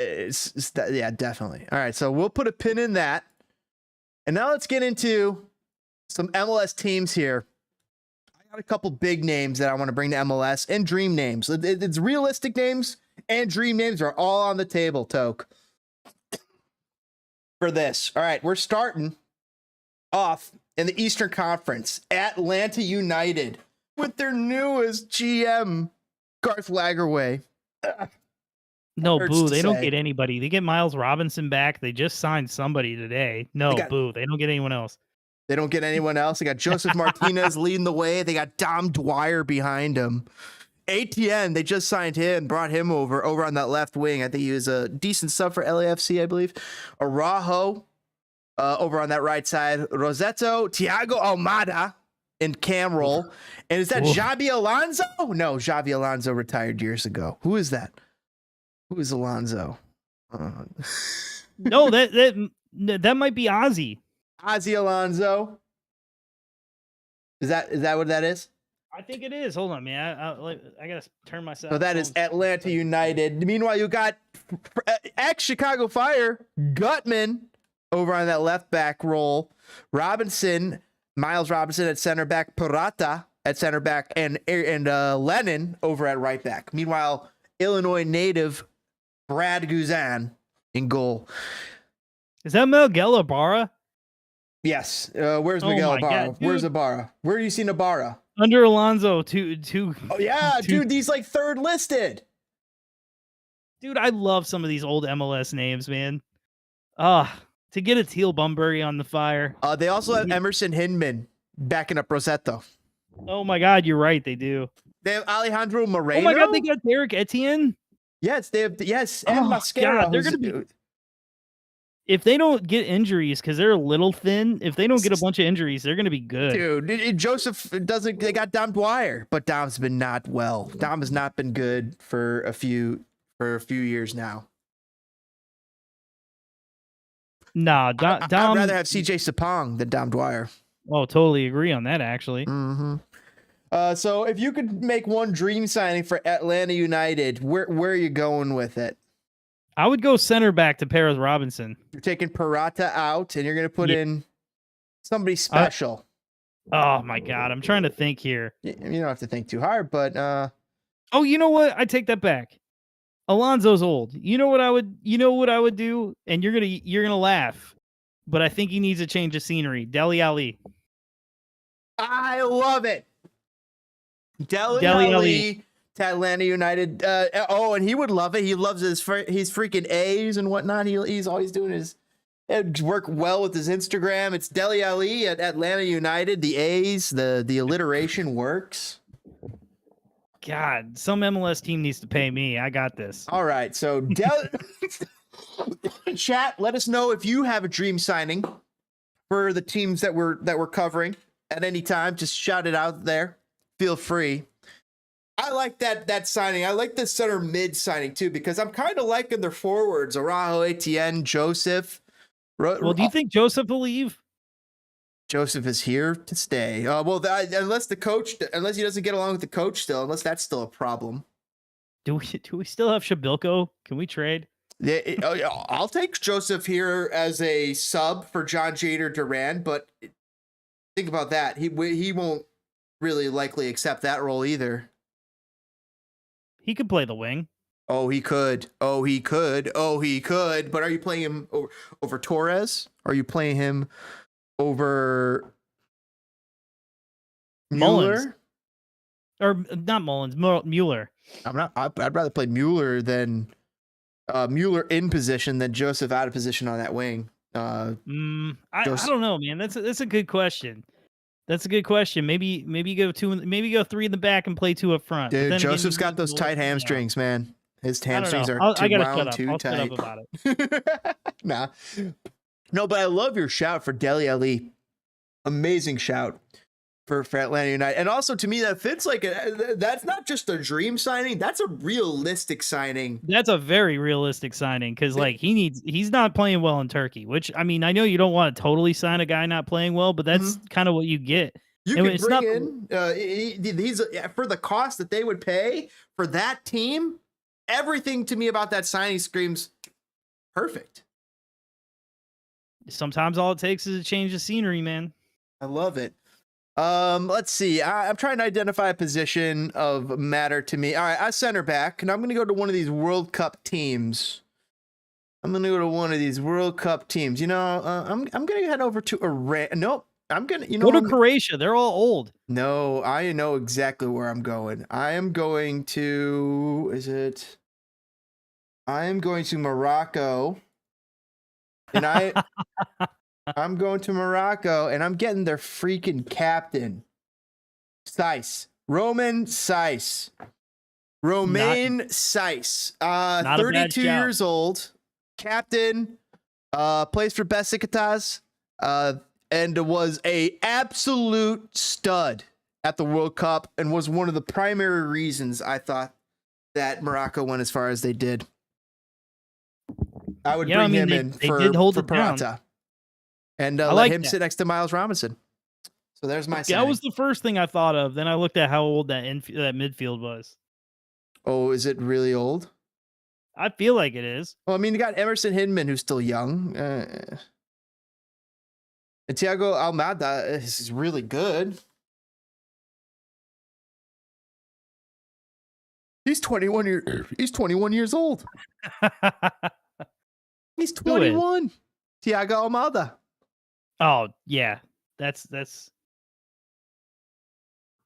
Yeah, definitely. All right, so we'll put a pin in that. And now let's get into some MLS teams here. I got a couple big names that I want to bring to MLS and dream names. It's realistic names and dream names are all on the table, Toke, for this. All right, we're starting off in the Eastern Conference. Atlanta United with their newest GM, Garth Lagerwey. No, boo. They don't get anybody. They get Miles Robinson back. They just signed somebody today. No, boo. They don't get anyone else. They don't get anyone else. They got Joseph Martinez leading the way. They got Dom Dwyer behind him. ATN, they just signed him, brought him over on that left wing. I think he was a decent sub for LAFC, I believe. Araujo over on that right side. Rosetto, Thiago Almada, and Cam Roll. And is that Xabi Alonso? No, Xabi Alonso retired years ago. Who is that? Who is Alonso? No, that might be Ozzy. Ozzy Alonso. Is that what that is? I think it is. Hold on, man. I gotta turn myself. So that is Atlanta United. Meanwhile, you got ex-Chicago Fire Gutman over on that left back role. Robinson, Miles Robinson at center back. Purata at center back, and Lennon over at right back. Meanwhile, Illinois native Brad Guzan in goal. Is that Miguel Ibarra? Yes. Where's Miguel Ibarra? Where's Ibarra? Where do you see Ibarra? Under Alonso, Oh yeah, dude, he's like third listed. Dude, I love some of these old MLS names, man. To get a Teal Bunbury on the Fire. They also have Emerson Hinman backing up Rossetto. Oh my God, you're right, they do. They have Alejandro Moreno. Oh my God, they got Derek Etienne. Yes, they have and Mascara. God, they're gonna be. If they don't get injuries, because they're a little thin, if they don't get a bunch of injuries, they're going to be good. Dude, Joseph doesn't. They got Dom Dwyer, but Dom's been not well. Dom has not been good for a few years now. Nah, Dom. I'd rather have CJ Sapong than Dom Dwyer. Oh, totally agree on that, actually. Mm-hmm. So if you could make one dream signing for Atlanta United, where are you going with it? I would go center back to pair with Robinson. You're taking Purata out, and you're going to put in somebody special. Oh my God, I'm trying to think here. You don't have to think too hard, but oh, you know what? I take that back. Alonso's old. You know what I would do, and you're gonna laugh, but I think he needs a change of scenery. Dele Alli. I love it. Dele Alli to Atlanta United. And he would love it. He loves his freaking A's and whatnot. He's always doing his work well with his Instagram. It's Dele Alli at Atlanta United. The A's, the alliteration works. God, some MLS team needs to pay me. I got this. All right, so chat, let us know if you have a dream signing for the teams that we're covering at any time. Just shout it out there. Feel free. I like that signing. I like the center mid signing too, because I'm kind of liking their forwards. Araujo, Etienne, Joseph. Well, do you think Joseph will leave? Joseph is here to stay. Unless he doesn't get along with the coach still, unless that's still a problem. Do we still have Shabilko? Can we trade? I'll take Joseph here as a sub for John Jader Duran, but think about that. He won't really likely accept that role either. He could play the wing. Oh, he could. But are you playing him over Torres? Are you playing him over Mullins? Or not Mullins, Mueller. I'd rather play Mueller than Mueller in position than Joseph out of position on that wing. I don't know, man. That's a good question. That's a good question. Maybe go three in the back and play two up front. Dude, Joseph's got those tight hamstrings, man. His hamstrings are too tight. About it. Nah. No, but I love your shout for Dele Alli. Amazing shout for Atlanta United. And also, to me, that fits that's not just a dream signing. That's a realistic signing. That's a very realistic signing because, he's not playing well in Turkey, which, I mean, I know you don't want to totally sign a guy not playing well, but that's kind of what you get. You can bring in, these for the cost that they would pay for that team. Everything to me about that signing screams Perfect. Sometimes all it takes is a change of scenery, man. I love it. Let's see. I'm trying to identify a position of matter to me. All right, I center back, and I'm going to go to one of these World Cup teams. I'm going to go to one of these World Cup teams. You know, I'm going to head over to Iran. Nope. I'm going to, go to Croatia. They're all old. No, I know exactly where I'm going. I am going to, I am going to Morocco. And I'm going to Morocco, and I'm getting their freaking captain. Romain Saiss. 32 years old. Captain. Plays for Besiktas. And was a absolute stud at the World Cup, and was one of the primary reasons I thought that Morocco went as far as they did. I would bring him in for Parata. And let him sit next to Miles Robinson. So there's my signing. That was the first thing I thought of. Then I looked at how old that midfield was. Oh, is it really old? I feel like it is. Well, I mean, you got Emerson Hindman, who's still young. And Thiago Almada is really good. He's 21 years old. He's 21. Thiago Almada. Oh, yeah. That's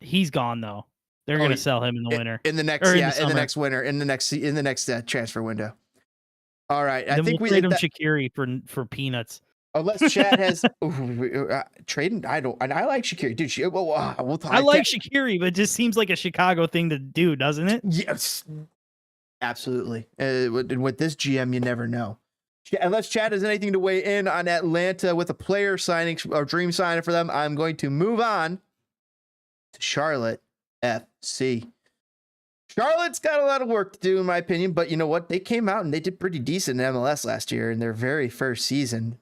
he's gone though. They're going to sell him in the winter. In the next transfer window. All right. I think we'll trade him Shaqiri for peanuts. Unless Chad has trading. I like Shaqiri. Dude, I like Shaqiri, but it just seems like a Chicago thing to do, doesn't it? Yes. Absolutely. With this GM, you never know. Unless Chad has anything to weigh in on Atlanta with a player signing or dream signing for them, I'm going to move on to Charlotte FC. Charlotte's got a lot of work to do, in my opinion, but you know what? They came out and they did pretty decent in MLS last year in their very first season.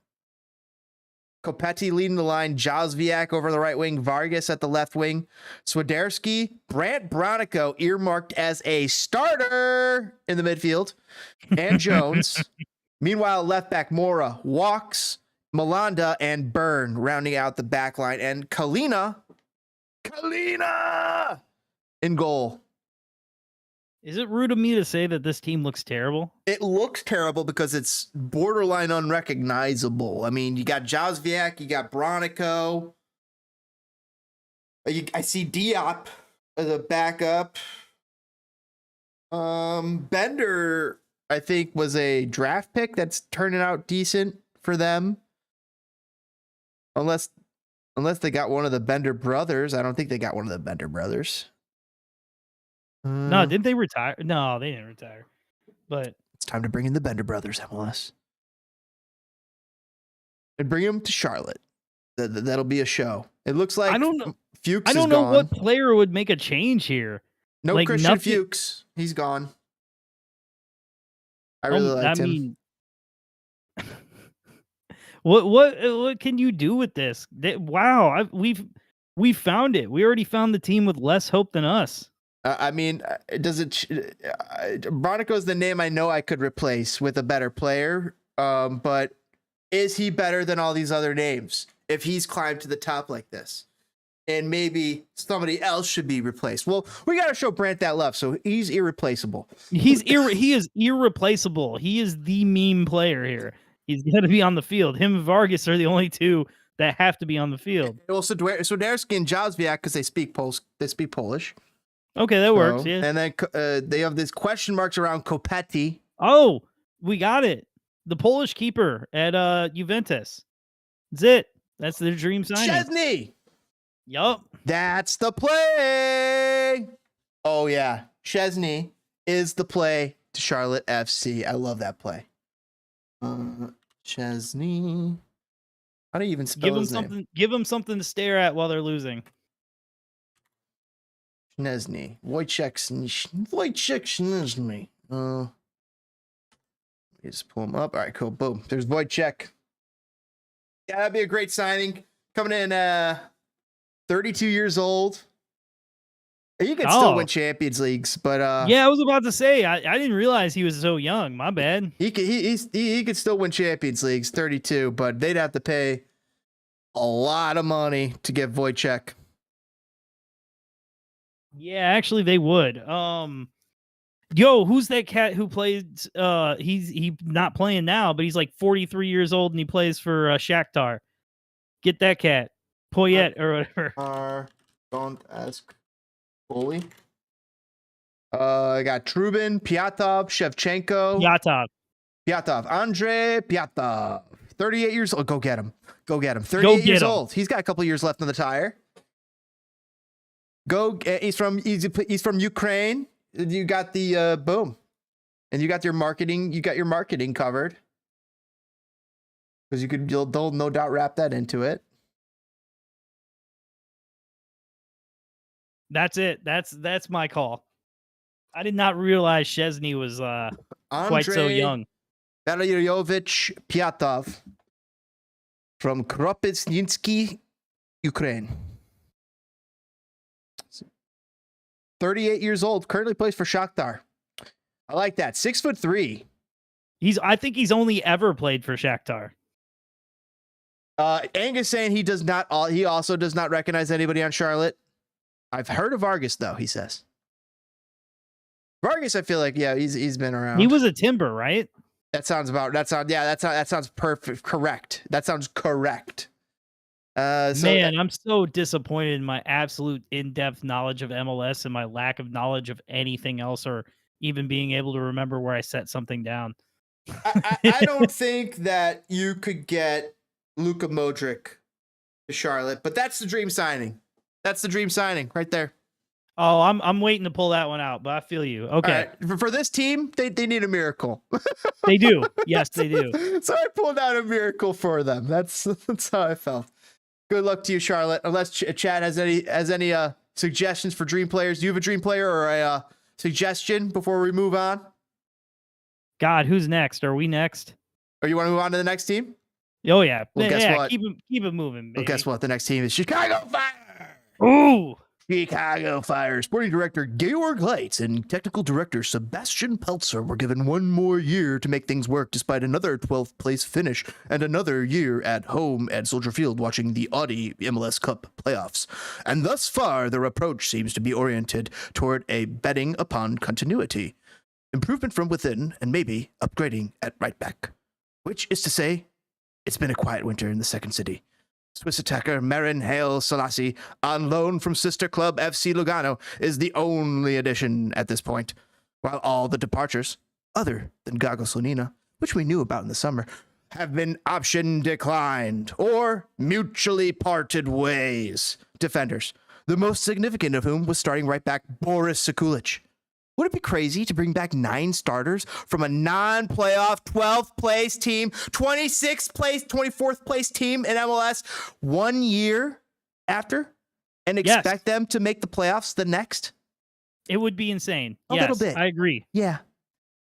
Kopetti leading the line, Jozwiak over the right wing, Vargas at the left wing, Swiderski, Brant Bronico earmarked as a starter in the midfield, and Jones. Meanwhile, left back Mora, Walks, Malanda, and Byrne rounding out the back line, and Kalina in goal. Is it rude of me to say that this team looks terrible? It looks terrible because it's borderline unrecognizable. I mean, you got Jozwiak, you got Bronico. I see Diop as a backup. Bender, I think, was a draft pick that's turning out decent for them. Unless they got one of the Bender brothers. I don't think they got one of the Bender brothers. No, didn't they retire? No, they didn't retire. But it's time to bring in the Bender brothers, MLS. And bring them to Charlotte. That'll be a show. It looks like Fuchs I don't know what player would make a change here. No, like Christian Fuchs. He's gone. I really liked him. What can you do with this? Wow, we found it. We already found the team with less hope than us. Bronico is the name I know I could replace with a better player. But is he better than all these other names if he's climbed to the top like this? And maybe somebody else should be replaced. Well, we got to show Brant that love, so he's irreplaceable. He is irreplaceable. He is the meme player here. He's got to be on the field. Him and Vargas are the only two that have to be on the field. Also, Swiderski and Jozwiak, because they speak Polish. Okay, that works. Yeah. And then they have these question marks around Kopetti. Oh, we got it. The Polish keeper at Juventus. That's it. That's their dream signing. Szczesny. Yup. That's the play. Oh, yeah. Szczesny is the play to Charlotte FC. I love that play. Szczesny. How do you even spell his name? Give them something to stare at while they're losing. Szczesny. Wojciech Szczesny. Just pull him up. All right, cool. Boom. There's Wojciech. Yeah, that'd be a great signing. Coming in 32 years old. He could still win Champions Leagues, but yeah, I was about to say I didn't realize he was so young. My bad. He could still win Champions Leagues, 32, but they'd have to pay a lot of money to get Wojciech. Yeah, actually they would. Yo, who's that cat who plays he's not playing now, but he's like 43 years old and he plays for Shakhtar. Get that cat. Poyet or whatever. Don't ask goalie. I got Trubin, Pyatov, Shevchenko. Pyatov. Andrei Pyatov. 38 years old. Go get him. 38 years old. He's got a couple years left on the tire. He's from Ukraine. You got the boom. And you got your marketing covered. Because you'll no doubt wrap that into it. That's it. That's my call. I did not realize Szczesny was quite so young. Valeryovich Pyatov from Kropyvnytsky, Ukraine. 38 years old, currently plays for Shakhtar. I like that. 6'3". I think he's only ever played for Shakhtar. Angus saying he also does not recognize anybody on Charlotte. I've heard of Vargas though, he says. Vargas, I feel like, yeah, he's been around. He was a Timber, right? That sounds perfect. Correct. That sounds correct. Man, I'm so disappointed in my absolute in-depth knowledge of MLS and my lack of knowledge of anything else, or even being able to remember where I set something down. I don't think that you could get Luka Modric to Charlotte, but that's the dream signing. That's the dream signing right there. Oh, I'm waiting to pull that one out, but I feel you. Okay. Right. For this team, they need a miracle. They do. Yes, they do. So I pulled out a miracle for them. That's how I felt. Good luck to you, Charlotte. Unless Chad has any suggestions for dream players. Do you have a dream player or a suggestion before we move on? God, who's next? Are we next? Or you want to move on to the next team? Oh yeah. Well, guess what? Keep it moving, baby. Well, guess what? The next team is Chicago Fire. Ooh. Chicago Fire. Sporting director Georg Leitz and technical director Sebastian Peltzer were given one more year to make things work, despite another 12th place finish and another year at home at Soldier Field watching the Audi MLS Cup playoffs. And thus far, their approach seems to be oriented toward a betting upon continuity, improvement from within, and maybe upgrading at right back. Which is to say, it's been a quiet winter in the second city. Swiss attacker Marin Haile Selassie, on loan from sister club FC Lugano, is the only addition at this point, while all the departures, other than Gago Slonina, which we knew about in the summer, have been option declined or mutually parted ways. Defenders, the most significant of whom was starting right back Boris Sekulic. Would it be crazy to bring back 9 starters from a non-playoff 12th place team, 26th place, 24th place team in MLS 1 year after and expect them to make the playoffs the next? It would be insane. A little bit. I agree. Yeah.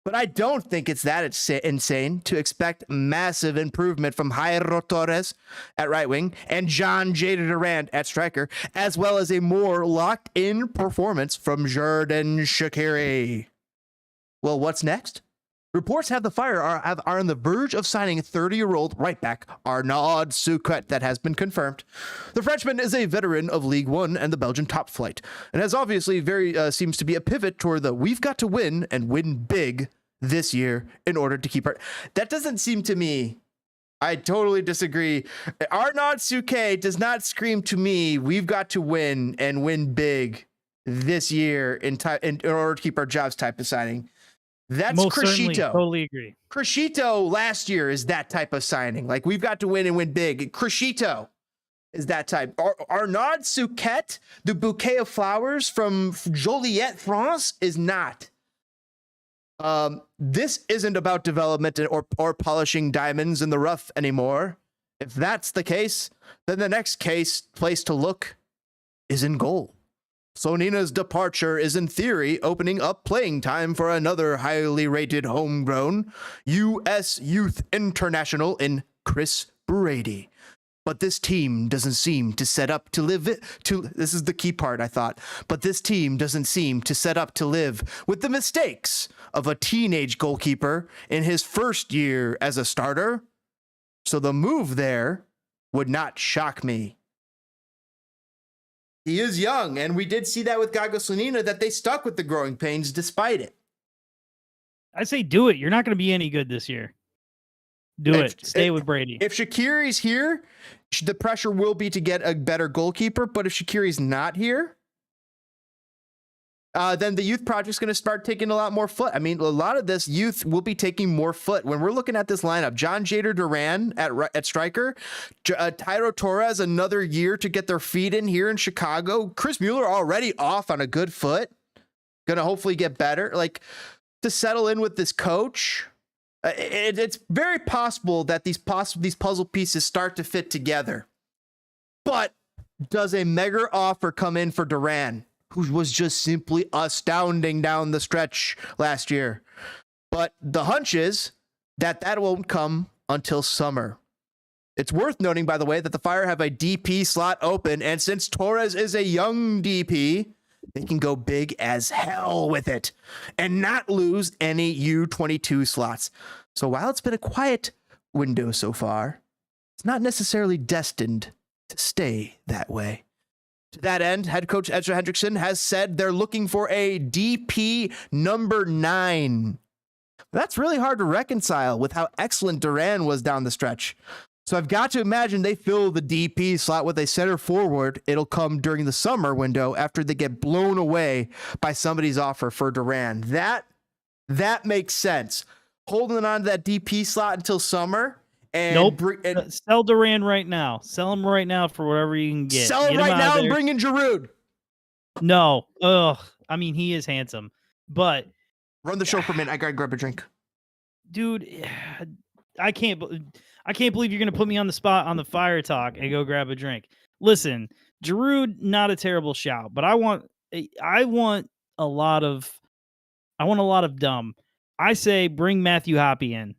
But I don't think it's that insane to expect massive improvement from Jairo Torres at right wing and John Jada Durant at striker, as well as a more locked-in performance from Xherdan Shaqiri. Well, what's next? Reports have the Fire are on the verge of signing 30-year-old right back Arnaud Souquet. That has been confirmed. The Frenchman is a veteran of League One and the Belgian top flight, and has obviously seems to be a pivot toward the we've got to win and win big this year in order to keep our. That doesn't seem to me. I totally disagree. Arnaud Souquet does not scream to me we've got to win and win big this year in order to keep our jobs type of signing. That's Most Crescito. certainly, totally agree. Crescito last year is that type of signing. Like, we've got to win and win big. Crescito is that type. Arnaud Souquet, the bouquet of flowers from Joliet, France, is not. This isn't about development or polishing diamonds in the rough anymore. If that's the case, then the next place to look is in goal. Slonina's departure is in theory opening up playing time for another highly rated homegrown U.S. Youth International in Chris Brady. But this team doesn't seem to set up to live it to. This is the key part, I thought. But this team doesn't seem to set up to live with the mistakes of a teenage goalkeeper in his first year as a starter. So the move there would not shock me. He is young, and we did see that with Gago Slonina, that they stuck with the growing pains despite it. I say do it. You're not going to be any good this year. Do it. Stay with Brady. If Shaqiri's here, the pressure will be to get a better goalkeeper. But if Shaqiri's not here, then the youth project's going to start taking a lot more foot. I mean, a lot of this youth will be taking more foot. When we're looking at this lineup, John Jader Duran at striker, Tyro Torres, another year to get their feet in here in Chicago. Chris Mueller already off on a good foot. Going to hopefully get better. Like, to settle in with this coach, it's very possible that these puzzle pieces start to fit together. But does a mega offer come in for Duran, who was just simply astounding down the stretch last year? But the hunch is that won't come until summer. It's worth noting, by the way, that the Fire have a DP slot open, and since Torres is a young DP, they can go big as hell with it and not lose any U22 slots. So while it's been a quiet window so far, it's not necessarily destined to stay that way. To that end, head coach Ezra Hendrickson has said they're looking for a DP number 9. That's really hard to reconcile with how excellent Duran was down the stretch. So I've got to imagine they fill the DP slot with a center forward. It'll come during the summer window after they get blown away by somebody's offer for Duran. That makes sense. Holding on to that DP slot until summer. And sell Duran right now. Sell him right now for whatever you can get. Sell him right now and bring in Giroud. No. Ugh. I mean, he is handsome, but run the show for a minute. I gotta grab a drink. Dude, I can't believe you're going to put me on the spot on the Fire Talk and go grab a drink. Listen, Giroud, not a terrible shout, but I want a lot of dumb. I say bring Matthew Hoppe in.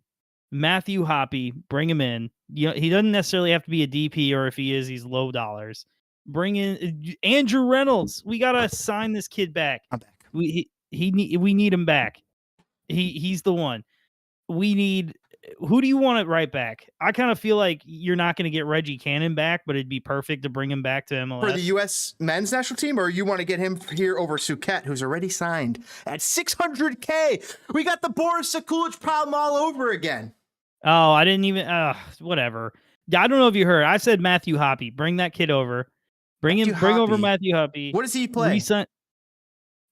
Matthew Hoppe, bring him in. You know, he doesn't necessarily have to be a DP, or if he is, he's low dollars. Bring in Andrew Reynolds. We got to sign this kid back. I'm back. We need him back. He's the one. We need. Who do you want it right back? I kind of feel like you're not going to get Reggie Cannon back, but it'd be perfect to bring him back to MLS. For the U.S. men's national team, or you want to get him here over Suket, who's already signed at $600K? We got the Boris Sekulic problem all over again. Oh, I didn't even, whatever. I don't know if you heard. I said Matthew Hoppe. Bring that kid over. Bring over Matthew Hoppe. What does he play?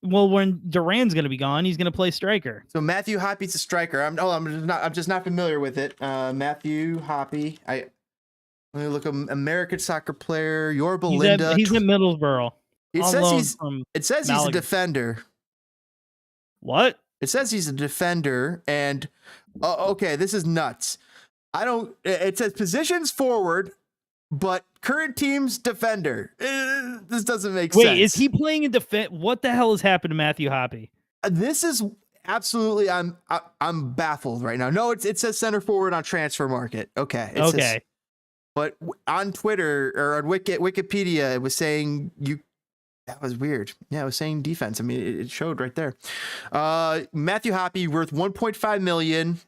Well, when Duran's going to be gone, he's going to play striker. So Matthew Hoppe's a striker. I'm just not familiar with it. Matthew Hoppe. Let me look at American soccer player. Yorba Linda. He's in Middlesbrough. It says he's a defender. What? It says he's a defender, and okay, this is nuts. It says positions forward, but current team's defender. This doesn't make sense. Wait, is he playing in defense? What the hell has happened to Matthew Hoppe? This is absolutely. I'm baffled right now. No, it says center forward on Transfer Market. Okay. Okay. But on Twitter or on Wikipedia, it was saying that was weird. Yeah, it was saying defense. I mean, it showed right there. Matthew Hoppe worth $1.5 million,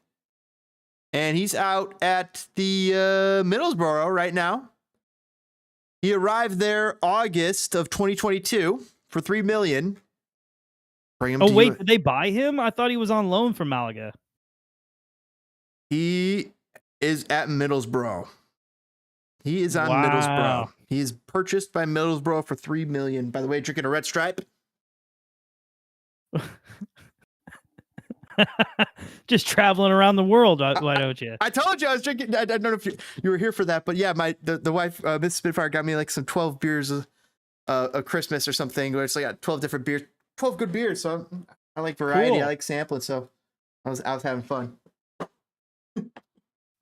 and he's out at the Middlesbrough right now. He arrived there August of 2022 for $3 million. Bring him. Did they buy him? I thought he was on loan from Malaga. He is at Middlesbrough. He is on Middlesbrough. He is purchased by Middlesbrough for $3 million. By the way, drinking a red stripe. Just traveling around the world. Why don't you? I told you I was drinking. I don't know if you were here for that, but yeah, the wife, Miss Spitfire, got me like some 12 beers of Christmas or something, where it's like 12 different beers, 12 good beers. So I like variety. Cool. I like sampling. So I was having fun.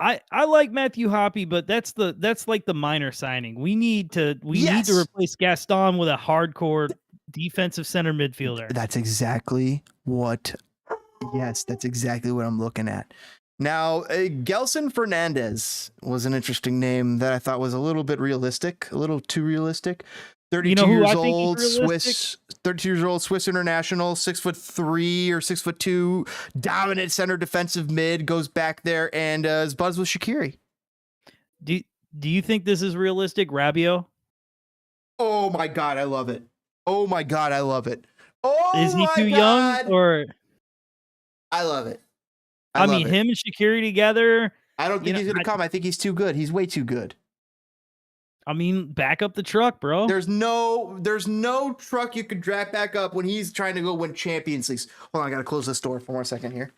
I like Matthew Hoppe, but that's like the minor signing. We need to replace Gaston with a hardcore defensive center midfielder. That's exactly what I'm looking at. Now, Gelson Fernandez was an interesting name that I thought was a little bit realistic, a little too realistic. 32 who years I think is old, realistic? Swiss, 32 years old, Swiss international, 6'3" or 6'2", dominant center defensive mid, goes back there and is buzzed with Shaqiri. Do you think this is realistic, Rabiot? Oh my God, I love it. Oh my God, I love it. Oh Is he my too God. young, or I love it. I mean, him and Shaqiri together. I don't think he's going to come. I think he's too good. He's way too good. I mean, back up the truck, bro. There's no truck you could drag back up when he's trying to go win Champions Leagues. Hold on, I got to close this door for 1 second here.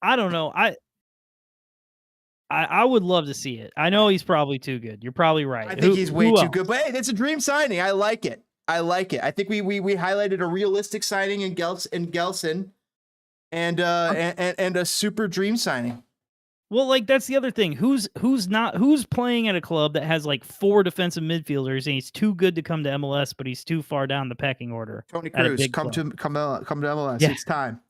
I don't know. I would love to see it. I know he's probably too good. You're probably right. I think he's way too good. But hey, it's a dream signing. I like it. I think we highlighted a realistic signing in Gelson and a super dream signing. Well, like that's the other thing. Who's playing at a club that has like 4 defensive midfielders and he's too good to come to MLS, but he's too far down the pecking order. Tony Cruz, come to MLS. Yeah. It's time.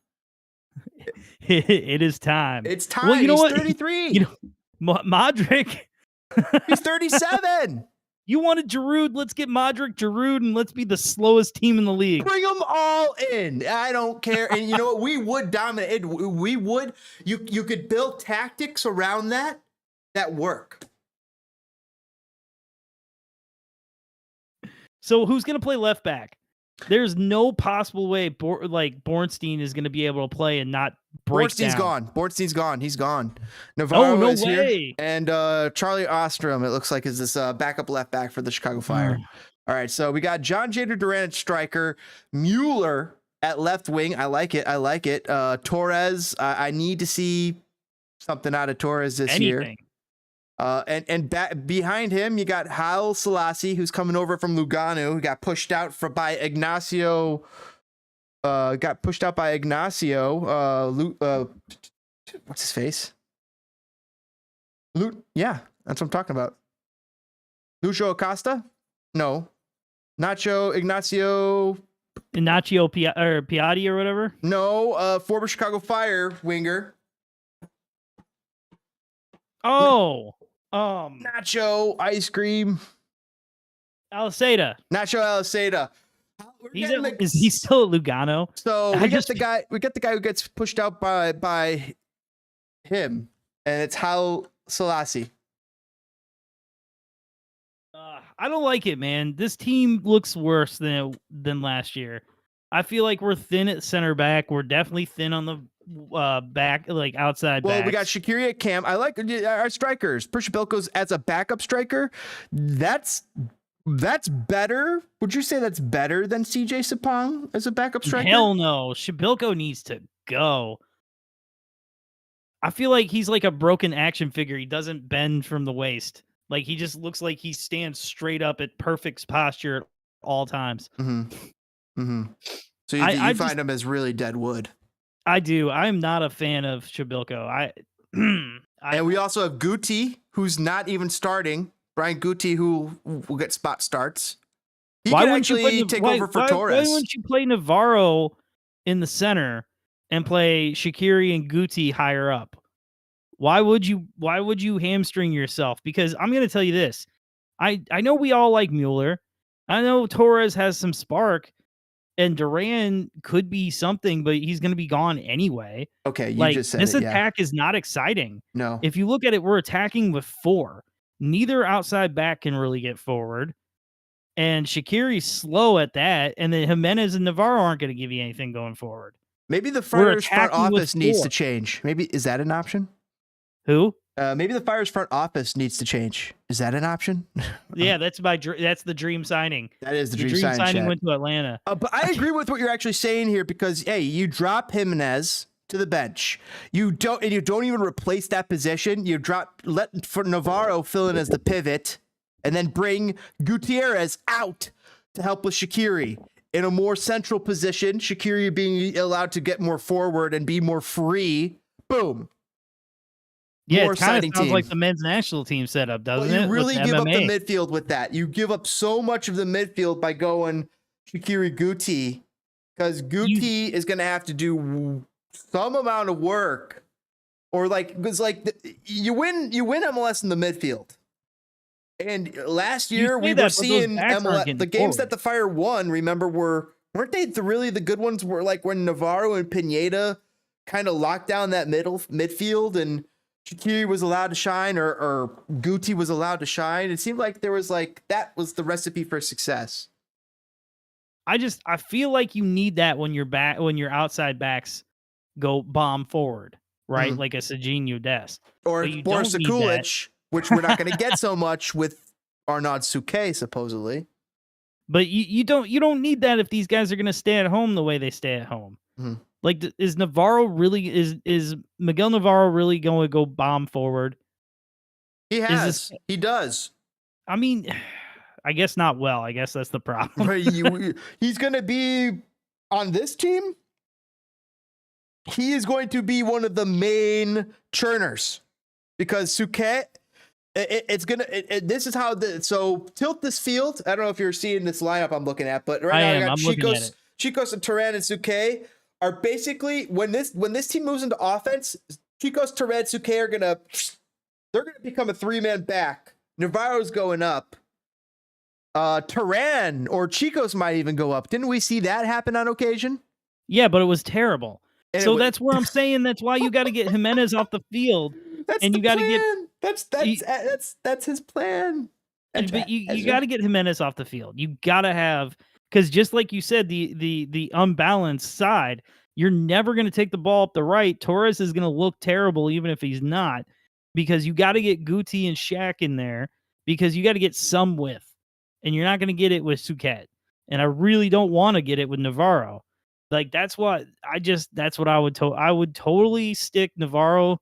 It is time. It's time. Well, you know he's what? 33. Modric. He's 37. You wanted Giroud. Let's get Modric, Giroud, and let's be the slowest team in the league. Bring them all in. I don't care. And you know what? We would dominate. We would. You could build tactics around that work. So who's going to play left back? There's no possible way Bornstein is going to be able to play and not break down. Bornstein's gone. He's gone. Navarro no is way. here. And Charlie Ostrom, it looks like, is this backup left back for the Chicago Fire. All right, so we got John Jader Duran at striker, Mueller at left wing. I like it. Torres, I need to see something out of Torres this year. And behind him, you got Haile Selassie, who's coming over from Lugano, who got pushed out by Ignacio. What's his face? Yeah, that's what I'm talking about. Lucho Acosta? No. Ignacio Piatti or whatever? No, former Chicago Fire winger. Oh. Nacho ice cream. Nacho Aliseda. Is he still at Lugano? So we get the guy who gets pushed out by him, and it's Haile Selassie. I don't like it, man. This team looks worse than last year. I feel like we're thin at center back. We're definitely thin on the back, like outside. Well, backs. we got Shaqiri at cam. I like our strikers. Prishabilko's as a backup striker. That's better. Would you say that's better than CJ Sapong as a backup striker? Hell no. Shabilko needs to go. I feel like he's like a broken action figure. He doesn't bend from the waist. Like he just looks like he stands straight up at perfect posture at all times. So you find him as really dead wood. I do. I'm not a fan of Shabilko. And we also have Guti, who's not even starting. Brian Guti, who will get spot starts. He can actually take over for Torres. Why wouldn't you play Navarro in the center and play Shaqiri and Guti higher up? Why would you hamstring yourself? Because I'm going to tell you this. I know we all like Mueller. I know Torres has some spark. And Duran could be something, but he's going to be gone anyway. Okay, you just said this attack is not exciting. No. If you look at it, we're attacking with 4. Neither outside back can really get forward. And Shaqiri's slow at that. And then Jimenez and Navarro aren't going to give you anything going forward. Maybe the Fire's front office needs to change. Maybe, is that an option? Who? Maybe the Fire's front office needs to change. Is that an option? Yeah, that's the dream signing. That is the dream signing went to Atlanta. But I agree with what you're actually saying here because, hey, you drop Jimenez to the bench. You don't even replace that position. You let Navarro fill in as the pivot and then bring Gutierrez out to help with Shaqiri in a more central position. Shaqiri being allowed to get more forward and be more free. Boom. Yeah, it kind of sounds like the men's national team setup, doesn't it? You really give up the midfield with that. You give up so much of the midfield by going Shaqiri Guti because Guti is going to have to do some amount of work, or because you win MLS in the midfield. And last year we were seeing MLS, the games that the Fire won. Remember, weren't they really the good ones? Were like when Navarro and Pineda kind of locked down that midfield, and Shaqiri was allowed to shine, or Guti was allowed to shine. It seemed like there was that was the recipe for success. I feel like you need that when your outside backs go bomb forward, right? Like a Serginho Dest. Or Boris Sekulic, which we're not going to get so much with Arnaud Souquet, supposedly. But you don't need that if these guys are going to stay at home the way they stay at home. Like, is Navarro really is Miguel Navarro really going to go bomb forward? He does. I mean, I guess not well. I guess that's the problem. He's going to be on this team. He is going to be one of the main churners because Souquet. This is how so tilt this field. I don't know if you're seeing this lineup I'm looking at, but right now I got Chicos and Turan and Souquet are basically when this team moves into offense, Chicos, Turan, Souquet they're gonna become a 3-man back. Navarro's going up. Turan or Chicos might even go up. Didn't we see that happen on occasion? Yeah, but it was terrible. And so that's where I'm saying that's why you got to get Jimenez off the field. And you got to get that's his plan. But you got to get Jimenez off the field. You got to have, because just like you said, the unbalanced side, you're never going to take the ball up the right. Torres is going to look terrible even if he's not, because you got to get Guti and Shaq in there because you got to get some width, and you're not going to get it with Souquet. And I really don't want to get it with Navarro. Like that's what I would I would totally stick Navarro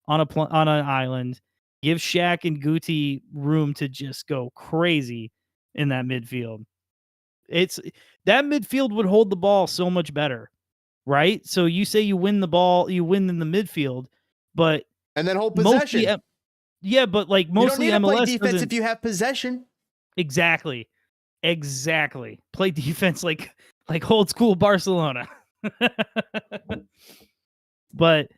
on an island, give Shaq and Guti room to just go crazy in that midfield. That midfield would hold the ball so much better, right? So you say you win the ball, you win in the midfield, but and then hold possession. But like mostly you don't need MLS to play defense if you have possession. Exactly. Play defense like old school Barcelona. But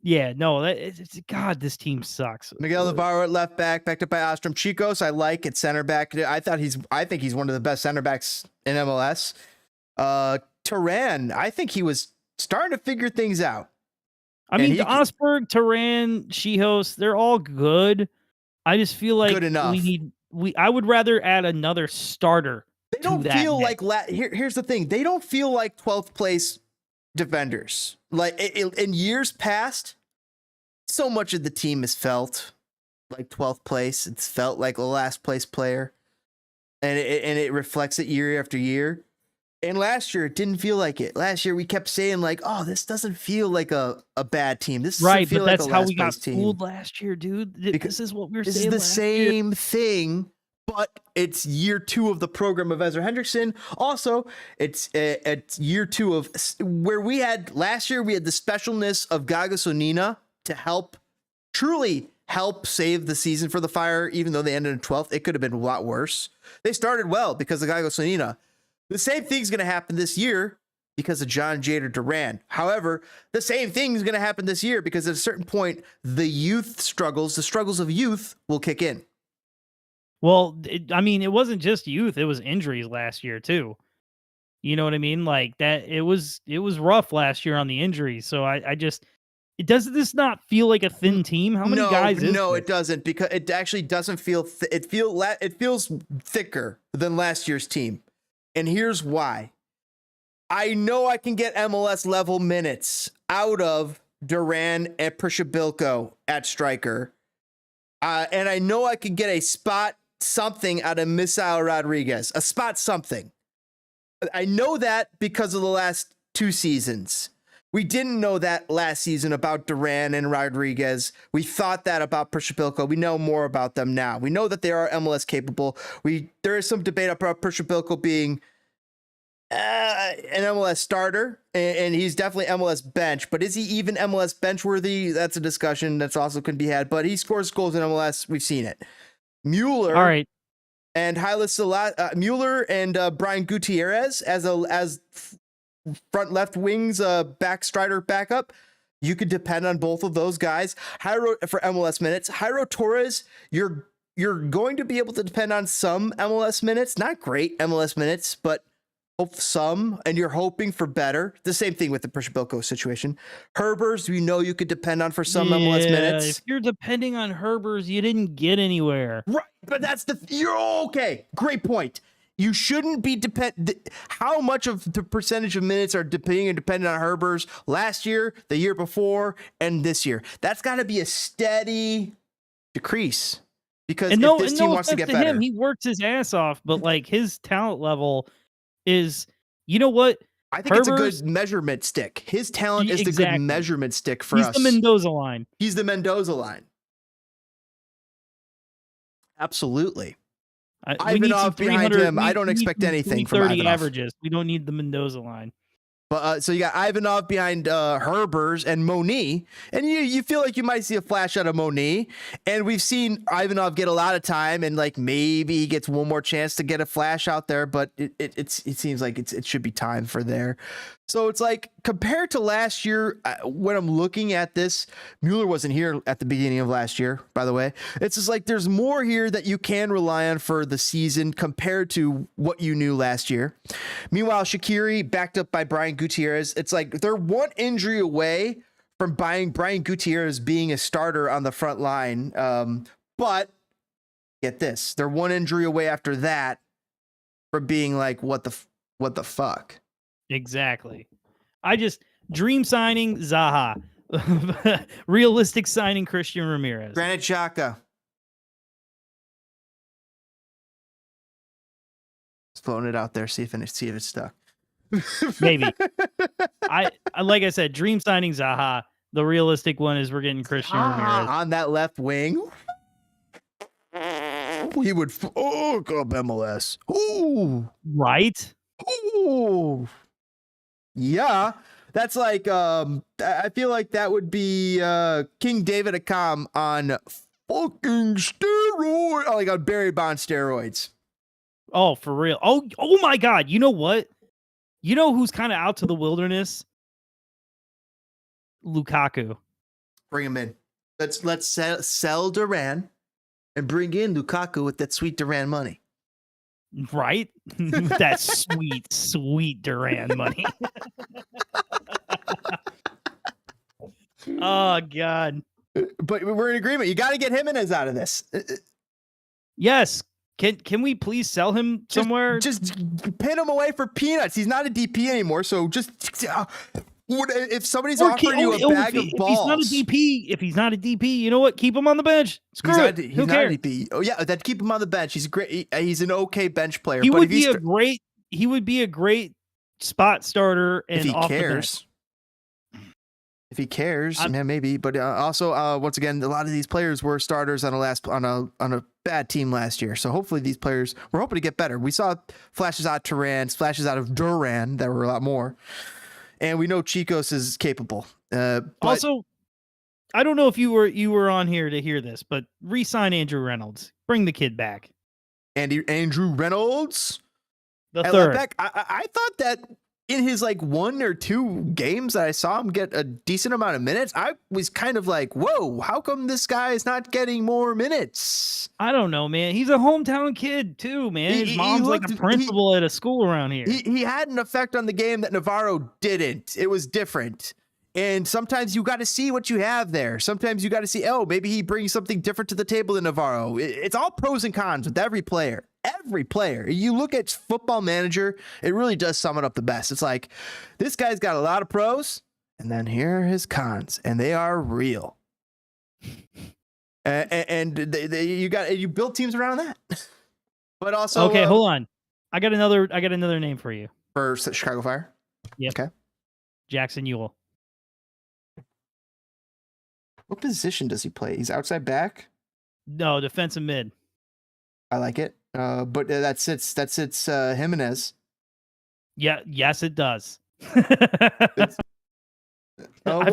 yeah, no, God, this team sucks. Miguel Navarro at left back, backed up by Ostrom. Chicos, I like at center back. I think he's one of the best center backs in MLS. Turan, I think he was starting to figure things out. I mean, Osberg, Turan, Chihos, they're all good. I just feel like good enough. I would rather add another starter. They don't feel like here's the thing. They don't feel like 12th place defenders. Like in years past, so much of the team has felt like 12th place. It's felt like a last place player. And it reflects it year after year. And last year it didn't feel like it. Last year we kept saying like, oh, this doesn't feel like a bad team. This right, feel but like that's how we got fooled last year, dude. This is what we were saying. This is the same thing. But it's year 2 of the program of Ezra Hendrickson. Also, it's year 2 of where we had last year. We had the specialness of Gaga Sonina to truly help save the season for the Fire. Even though they ended in 12th, it could have been a lot worse. They started well because of Gaga Sonina. The same thing's going to happen this year because of John Jader Duran. However, the same thing's going to happen this year because at a certain point, the struggles of youth will kick in. Well, it wasn't just youth; it was injuries last year too. You know what I mean? Like that, it was rough last year on the injuries. So does this not feel like a thin team? How many guys? No, it doesn't, because it actually doesn't feel. It feels thicker than last year's team, and here's why. I know I can get MLS level minutes out of Duran and Prishabilko at striker, and I know I can get a spot something out of Misael Rodriguez, a spot something. I know that because of the last 2 seasons. We didn't know that last season about Duran and Rodriguez. We thought that about Prishabilko. We know more about them now. We know that they are MLS capable. There is some debate about Prishabilko being an MLS starter, and he's definitely MLS bench, but is he even MLS bench worthy? That's a discussion that's also can be had, but he scores goals in MLS. We've seen it. Mueller, all right, and Mueller and Brian Gutierrez as front left wings, back strider backup. You could depend on both of those guys. Jairo for MLS minutes. Jairo Torres, you're going to be able to depend on some MLS minutes. Not great MLS minutes, but some, and you're hoping for better. The same thing with the Prishabilko situation. Herbers, you know you could depend on for some MLS minutes. If you're depending on Herbers, you didn't get anywhere. Right, but that's you're okay. Great point. You shouldn't be how much of the percentage of minutes are dependent on Herbers last year, the year before, and this year? That's got to be a steady decrease, because if this team wants to get better, he works his ass off, but like his talent level is, you know what? I think Herbers, it's a good measurement stick. His talent is the good measurement stick for us. He's the Mendoza line. He's the Mendoza line. Absolutely. Ivanov behind him. I don't expect anything from Ivanov. Averages. We don't need the Mendoza line. But so you got Ivanov behind Herbers and Moni, and you feel like you might see a flash out of Moni. And we've seen Ivanov get a lot of time, and like maybe he gets one more chance to get a flash out there. But it seems like it should be time for there. So it's like, compared to last year, when I'm looking at this, Mueller wasn't here at the beginning of last year, by the way. It's just like there's more here that you can rely on for the season compared to what you knew last year. Meanwhile, Shaqiri, backed up by Brian Gutierrez, it's like they're one injury away from Brian Gutierrez being a starter on the front line. But get this, they're one injury away after that from being like, what the fuck? Exactly. Dream signing Zaha. Realistic signing Christian Ramirez. Granit Xhaka. Just floating it out there, see if it's stuck. Maybe. I like I said, dream signing Zaha. The realistic one is we're getting Christian Ramirez on that left wing. He would go up MLS. Ooh. Right? Ooh. Yeah, that's like I feel like that would be King David Akam on fucking steroids, like on Barry Bonds steroids. Oh, for real. Oh my God. You know what? You know who's kind of out to the wilderness? Lukaku. Bring him in. Let's sell Duran and bring in Lukaku with that sweet Duran money. Right? That sweet Duran money. Oh, God. But we're in agreement. You got to get Jimenez out of this. Yes. Can we please sell him somewhere? Just pin him away for peanuts. He's not a DP anymore, so just... if somebody's offering you a bag of balls, if he's not a DP, you know what? Keep him on the bench. Screw it. He's not a DP. Oh yeah, that keep him on the bench. He's great. He's an okay bench player. He would be a great spot starter. And if he off cares. If he cares, man, maybe. But also, once again, a lot of these players were starters on a bad team last year. So hopefully these players, we're hoping to get better. We saw flashes out of Turan, flashes out of Duran that were a lot more. And we know Chicos is capable. Also, I don't know if you were on here to hear this, but re-sign Andrew Reynolds. Bring the kid back. Andrew Reynolds? The third. I thought that in his like 1 or 2 games that I saw him get a decent amount of minutes, I was kind of like, whoa, how come this guy is not getting more minutes? I don't know, man. He's a hometown kid too, man. His mom's like a principal at a school around here. He had an effect on the game that Navarro didn't. It was different. And sometimes you got to see what you have there. Sometimes you got to see, maybe he brings something different to the table than Navarro. It's all pros and cons with every player. Every player. You look at Football Manager, it really does sum it up the best. It's like, this guy's got a lot of pros, and then here are his cons, and they are real. And you build teams around that. But also, okay, hold on. I got another name for you. For Chicago Fire? Yep. Okay. Jackson Ewell. What position does he play? He's outside back? No, defensive mid. I like it. But that sits Jimenez. Yeah, yes, it does. I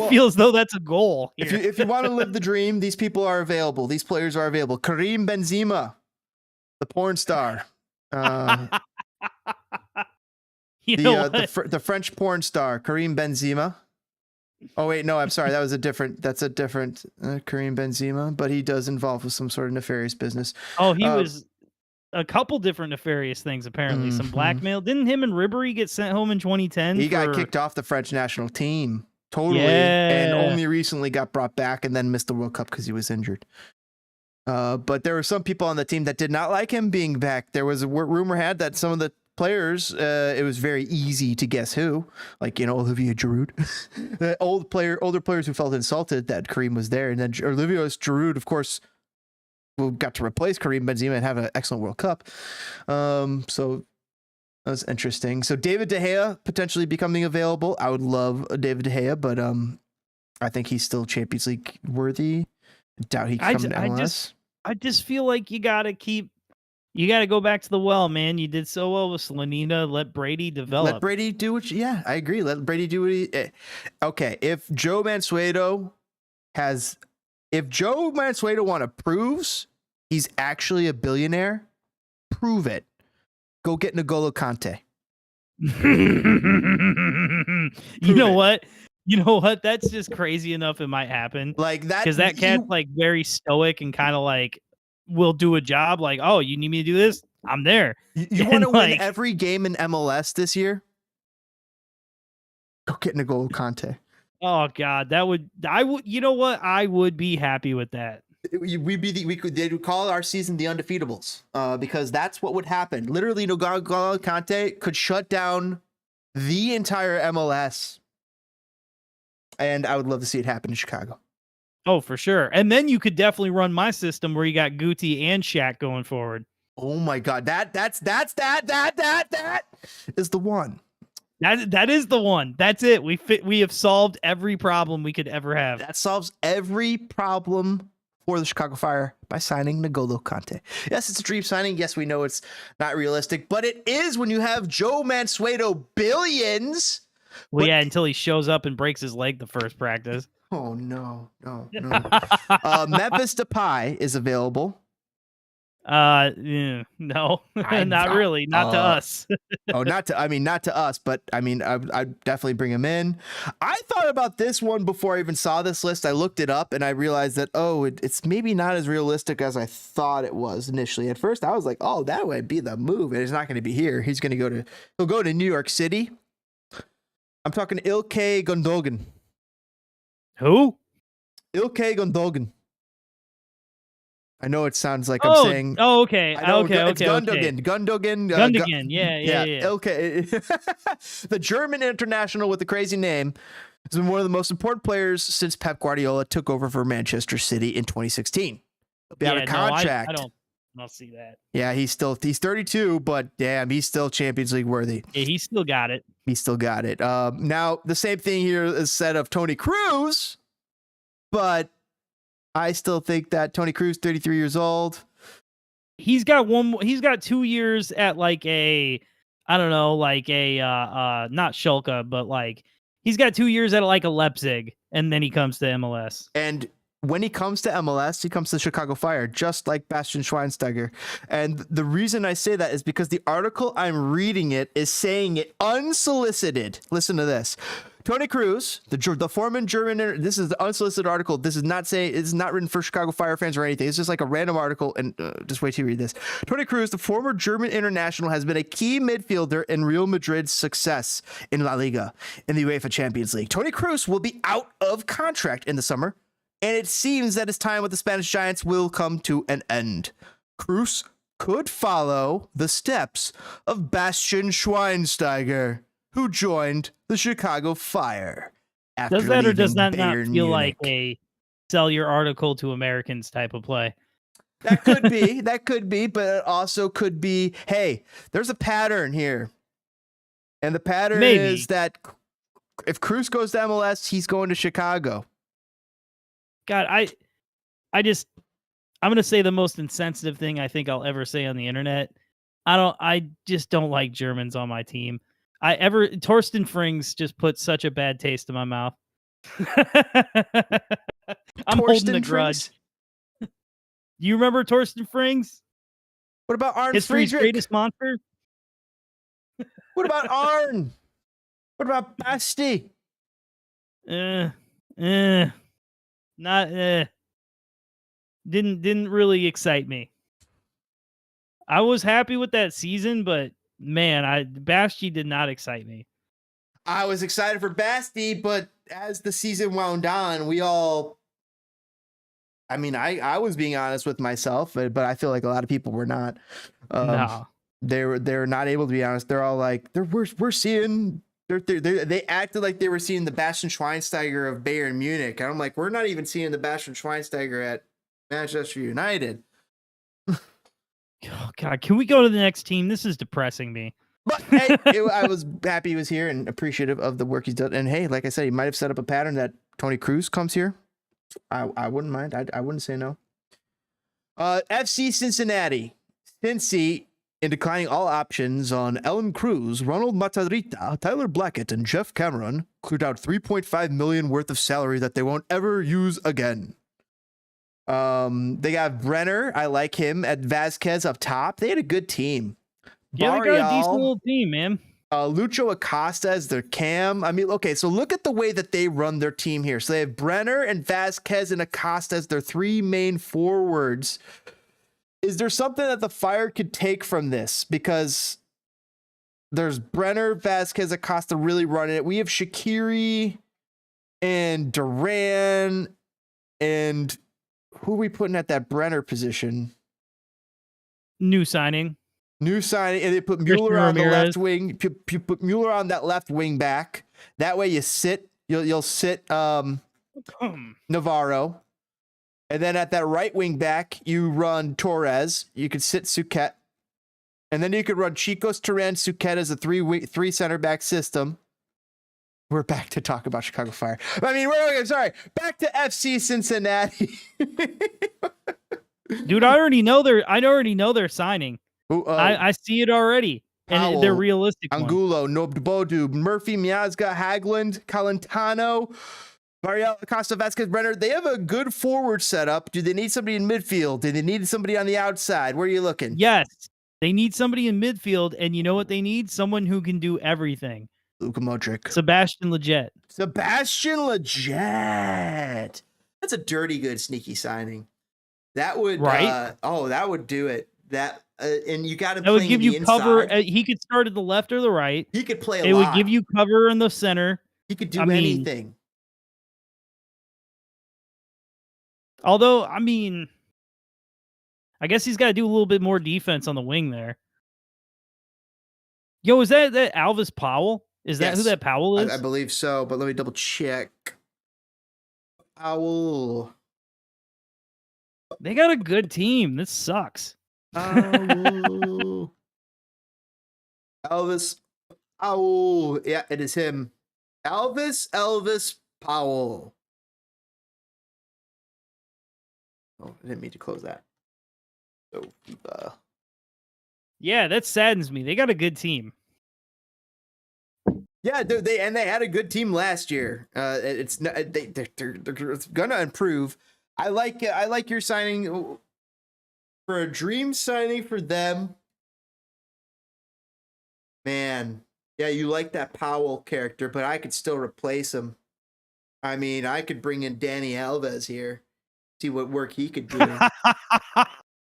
feel as though that's a goal. If you want to live the dream, these people are available. These players are available. Karim Benzema, the porn star. You know what? The French porn star Karim Benzema. Oh wait, no, I'm sorry. That's a different Karim Benzema, but he does involve with some sort of nefarious business. Oh, he was a couple different nefarious things apparently. Some blackmail. Didn't him and Ribery get sent home in 2010? He got kicked off the French national team. Totally. Yeah. And only recently got brought back and then missed the World Cup because he was injured. But there were some people on the team that did not like him being back. There was a rumor had that some of the players, it was very easy to guess who, like, Olivier Giroud, the older players who felt insulted that Karim was there. And then Olivier Giroud, of course, got to replace Karim Benzema and have an excellent World Cup. So that was interesting. So David De Gea potentially becoming available. I would love a David De Gea, but I think he's still Champions League worthy. I doubt he can come to MLS. I just feel like you gotta go back to the well, man. You did so well with Slanina. Let Brady develop. Let Brady do what yeah, I agree. Let Brady do what he okay. If Joe Mansueto proves he's actually a billionaire, prove it. Go get N'Golo Kante. You know what? That's just crazy enough. It might happen. Like that. Because that cat's like very stoic and kind of like will do a job. Like, oh, you need me to do this? I'm there. You want to win every game in MLS this year? Go get N'Golo Kante. Oh God, I would. You know what? I would be happy with that. They would call our season the Undefeatables, because that's what would happen. Literally, N'Golo Kante could shut down the entire MLS, and I would love to see it happen in Chicago. Oh, for sure. And then you could definitely run my system where you got Guti and Shaq going forward. Oh my God, that is the one. That is the one. That's it. We have solved every problem we could ever have. That solves every problem for the Chicago Fire by signing N'Golo Kante. Yes, it's a dream signing. Yes, we know it's not realistic, but it is when you have Joe Mansueto billions. Well, yeah, until he shows up and breaks his leg the first practice. Oh, no. Memphis Depay is available. Yeah, no, not really. Not to us. Not to us, but I'd definitely bring him in. I thought about this one before I even saw this list. I looked it up and I realized that, it's maybe not as realistic as I thought it was initially. At first, I was like, oh, that would be the move. And it's not going to be here. He'll go to New York City. I'm talking Ilkay Gundogan. Who? Ilkay Gundogan. I know it sounds like I'm saying. Oh, okay. It's Gundogan. Gundogan. Yeah. Okay. The German international with the crazy name has been one of the most important players since Pep Guardiola took over for Manchester City in 2016. He'll be out of contract. I don't see that. Yeah, he's 32, but damn, he's still Champions League worthy. Yeah, he still got it. Now, the same thing here is said of Toni Kroos, but I still think that Toni Kroos, 33 years old. He's got 2 years at like a, I don't know, like a, not Schalke, but like he's got 2 years at like a Leipzig, and then he comes to MLS. And when he comes to MLS, he comes to Chicago Fire, just like Bastian Schweinsteiger. And the reason I say that is because the article I'm reading is saying it unsolicited. Listen to this. Toni Kroos, the former German, this is the unsolicited article. This is not saying, it's not written for Chicago Fire fans or anything. It's just like a random article. And just wait till you read this. Toni Kroos, the former German international, has been a key midfielder in Real Madrid's success in La Liga in the UEFA Champions League. Toni Kroos will be out of contract in the summer, and it seems that his time with the Spanish Giants will come to an end. Kroos could follow the steps of Bastian Schweinsteiger, who joined the Chicago Fire. Does that or does that not feel like a sell your article to Americans type of play? That could be, but it also could be, hey, there's a pattern here. And the pattern is that if Kroos goes to MLS, he's going to Chicago. God, I'm going to say the most insensitive thing I think I'll ever say on the internet. I just don't like Germans on my team. Torsten Frings just put such a bad taste in my mouth. I'm holding a grudge. Do you remember Torsten Frings? What about Arne History's Friedrich? greatest monster? What about Arn? What about Basti? Not didn't really excite me. I was happy with that season, but man, Basti did not excite me. I was excited for Basti, but as the season wound on, we all. I mean, I was being honest with myself, but I feel like a lot of people were not. No. They're not able to be honest. They're all like, we're seeing. They acted like they were seeing the Bastian Schweinsteiger of Bayern Munich. And I'm like, we're not even seeing the Bastian Schweinsteiger at Manchester United. Oh God, can we go to the next team? This is depressing me. But hey, I was happy he was here and appreciative of the work he's done. And hey, like I said, he might have set up a pattern that Tony Cruz comes here. I wouldn't mind. I wouldn't say no. FC Cincinnati. Cincy, in declining all options on Ellen Cruz, Ronald Matarrita, Tyler Blackett, and Jeff Cameron, cleared out $3.5 million worth of salary that they won't ever use again. They got Brenner. I like him. At Vasquez up top. They had a good team. Yeah, they got a decent little team, man. Lucho Acosta as their cam. I mean, okay, so look at the way that they run their team here. So they have Brenner and Vasquez and Acosta as their three main forwards. Is there something that the Fire could take from this? Because there's Brenner, Vasquez, Acosta really running it. We have Shaqiri and Duran, and who are we putting at that Brenner position? New signing, and they put Mueller on the left wing. You put Mueller on that left wing back. That way you'll sit Navarro. And then at that right wing back, you run Torres. You could sit Suquet. And then you could run Chicos, Turan, Suquet as a three center back system. We're back to talk about Chicago Fire. I mean, back to FC Cincinnati. Dude, I already know they're signing. I see it already. Powell, and they're realistic. Angulo, Nobbodu, Murphy, Miazga, Hagland, Calentano, Mariel, Acosta, Vasquez, Brenner. They have a good forward setup. Do they need somebody in midfield? Do they need somebody on the outside? Where are you looking? Yes. They need somebody in midfield, and you know what they need? Someone who can do everything. Luka Modric. Sebastian Lletget. That's a dirty good sneaky signing. That would that would do it. That and you got to play. That would give you cover. He could start at the left or the right. He could play a lot. It would give you cover in the center. He could do anything. Although, I mean, I guess he's got to do a little bit more defense on the wing there. Yo, is that Alvis Powell? Is that who that Powell is? I believe so, but let me double check. Powell. They got a good team. This sucks. Powell. Elvis Powell. Yeah, it is him. Elvis Powell. Oh, I didn't mean to close that. So, yeah, that saddens me. They got a good team. Yeah, they had a good team last year. It's not, they're gonna improve. I like your signing for a dream signing for them. Man, yeah, you like that Powell character, but I could still replace him. I mean, I could bring in Danny Alves here, see what work he could do.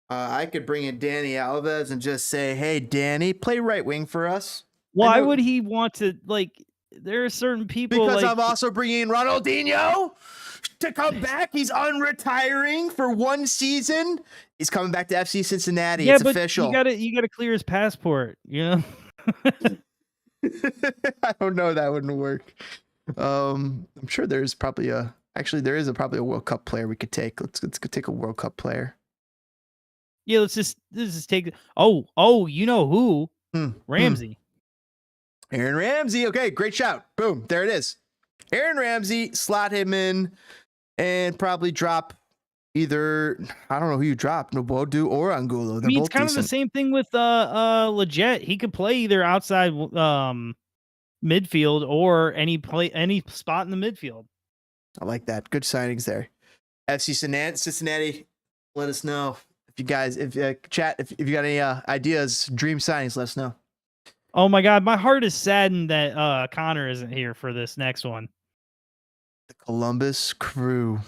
I could bring in Danny Alves and just say, "Hey, Danny, play right wing for us." Why would he want to, like, there are certain people... Because I'm also bringing in Ronaldinho to come back. He's unretiring for one season. He's coming back to FC Cincinnati. Yeah, it's official. You gotta clear his passport, you know? I don't know. That wouldn't work. I'm sure there's probably there is probably a World Cup player we could take. Let's go take a World Cup player. Yeah, let's just take... Oh, you know who? Ramsey. Aaron Ramsey. Okay, great shout. Boom. There it is. Aaron Ramsey, slot him in and probably drop either, I don't know who you drop, Nobodu or Angulo. I mean, it's kind of the same thing with Lletget. He could play either outside midfield or any spot in the midfield. I like that. Good signings there. FC Cincinnati, let us know. If you guys, chat, if you got any ideas, dream signings, let us know. Oh my God, my heart is saddened that Connor isn't here for this next one. The Columbus Crew.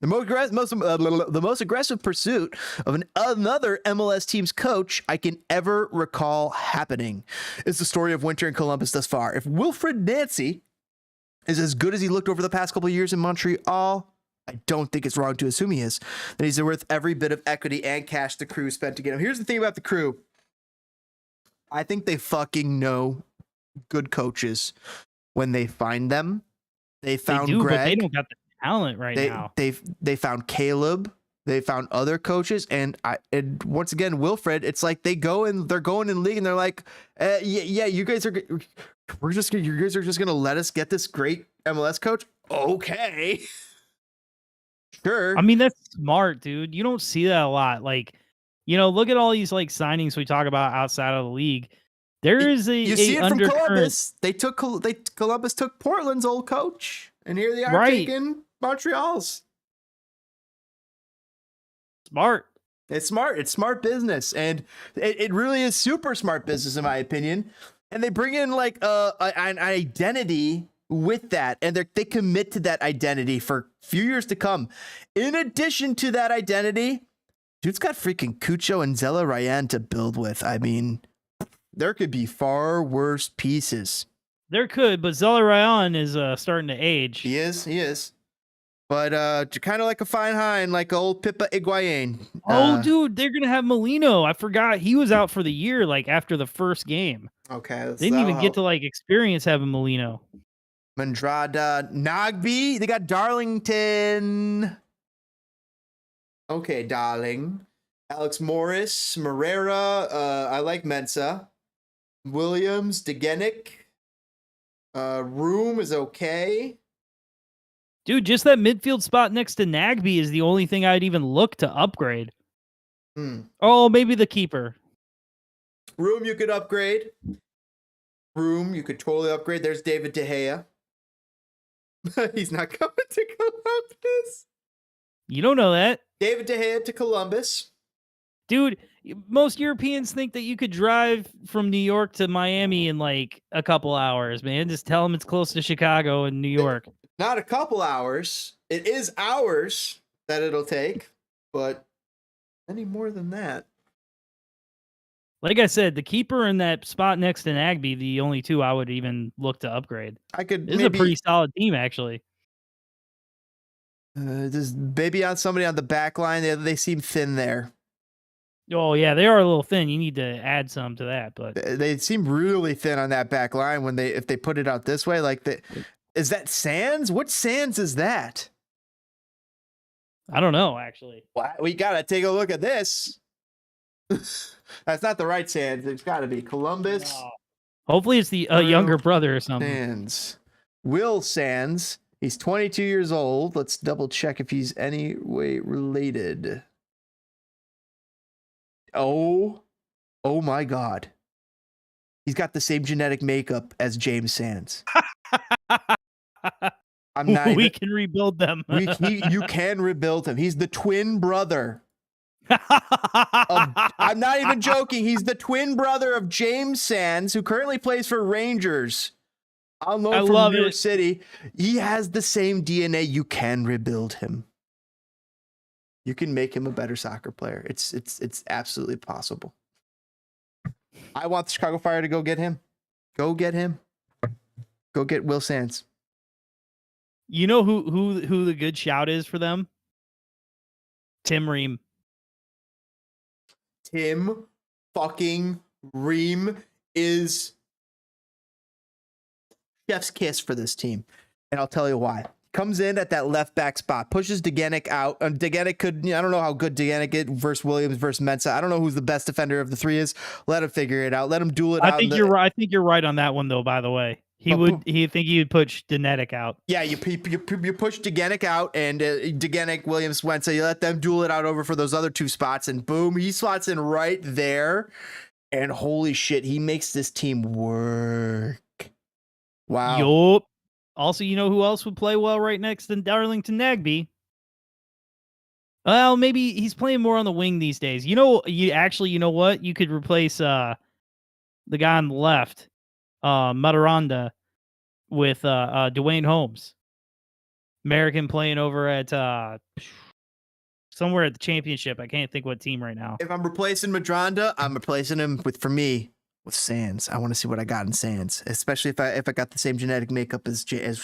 The most aggressive pursuit of another MLS team's coach I can ever recall happening is the story of winter in Columbus thus far. If Wilfred Nancy is as good as he looked over the past couple of years in Montreal, I don't think it's wrong to assume he is. That he's worth every bit of equity and cash the Crew spent to get him. Here's the thing about the Crew. I think they fucking know good coaches when they find them. They found Gregg. But they don't got the talent now. They found Caleb. They found other coaches, and once again, Wilfred. It's like they're going in league, and they're like, yeah, you guys are just gonna let us get this great MLS coach? Okay, sure. I mean, that's smart, dude. You don't see that a lot. Like, look at all these like signings we talk about outside of the league. There is you see it from Columbus. Columbus took Portland's old coach, and here they are taking Montreal's. Smart. It's smart. It's smart business, and it really is super smart business in my opinion. And they bring in like an identity with that, and they commit to that identity for a few years to come. In addition to that identity, dude's got freaking Cucho and Zella Ryan to build with. I mean, there could be far worse pieces. There could, but Zella Ryan is starting to age. He is. But kind of like a fine hind, like old Pippa Higuain. Oh, dude, they're gonna have Molino. I forgot he was out for the year, like after the first game. Okay, they didn't even get to like experience having Molino. Mandrada, Nagby. They got Darlington. Okay, darling. Alex Morris, Morera. I like Mensah. Williams, Degenik. Room is okay. Dude, just that midfield spot next to Nagby is the only thing I'd even look to upgrade. Oh, maybe the keeper. Room you could upgrade. Room you could totally upgrade. There's David De Gea. He's not coming to Columbus. You don't know that. David De Gea to Columbus. Dude, most Europeans think that you could drive from New York to Miami in like a couple hours, man. Just tell them it's close to Chicago and New York. Not a couple hours. It is hours that it'll take, but any more than that. Like I said, the keeper and that spot next to Nagby, the only two I would even look to upgrade. This is a pretty solid team, actually. Just maybe on somebody on the back line. They seem thin there. Oh, yeah, they are a little thin. You need to add some to that, but they seem really thin on that back line if they put it out this way. Is that Sands? What Sands is that? I don't know, actually. Well, we gotta take a look at this. That's not the right Sands. It's got to be Columbus. No. Hopefully, it's the younger brother or something. Sands. Will Sands. He's 22 years old. Let's double check if he's any way related. Oh my God. He's got the same genetic makeup as James Sands. We can rebuild them. You can rebuild him. He's the twin brother. I'm not even joking. He's the twin brother of James Sands, who currently plays for Rangers on loan from New York City. He has the same DNA. You can rebuild him. You can make him a better soccer player. It's absolutely possible. I want the Chicago Fire to go get him. Go get him. Go get Will Sands. You know who the good shout is for them? Tim Ream. Tim fucking Ream is chef's kiss for this team. And I'll tell you why. Comes in at that left back spot, pushes Degenik out. Degenik could, I don't know how good Degenik is versus Williams versus Mensah. I don't know who's the best defender of the three is. Let him figure it out. Let him duel it out. I think you're right on that one though, by the way. He would push Degenik out. Yeah, you push Degenik out and Degenik, Williams, Mensah, you let them duel it out over for those other two spots, and boom, he slots in right there. And holy shit, he makes this team work. Wow. Yup. Also, you know who else would play well right next to Darlington Nagby? Well, maybe he's playing more on the wing these days. You know what? You could replace the guy on the left, Mataranda, with Dwayne Holmes, American, playing over at somewhere at the championship. I can't think what team right now. If I'm replacing Madronda, I'm replacing him with Sands. I want to see what I got in Sands, especially if I got the same genetic makeup as James.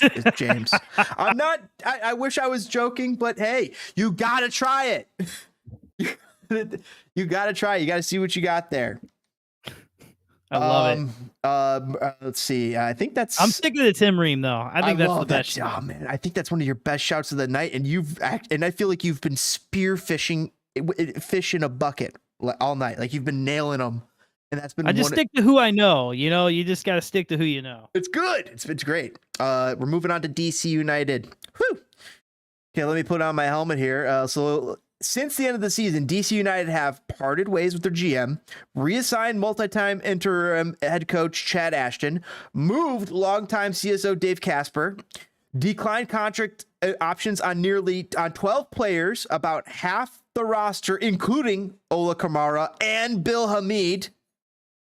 I'm not. I wish I was joking, but hey, you gotta try it. You gotta try. You gotta see what you got there. I love it. Let's see. I think that's. I'm sticking to Tim Ream though. I think that's the best. Oh man, I think that's one of your best shouts of the night, and I feel like you've been spear fishing, fish in a bucket all night. Like you've been nailing them, and that's been. I just stick to who I know. You know, you just got to stick to who you know. It's good. It's great. We're moving on to DC United. Whew. Okay, let me put on my helmet here. So. Since the end of the season, DC United have parted ways with their GM, reassigned multi-time interim head coach Chad Ashton, moved longtime CSO Dave Casper, declined contract options on 12 players, about half the roster, including Ola Kamara and Bill Hamid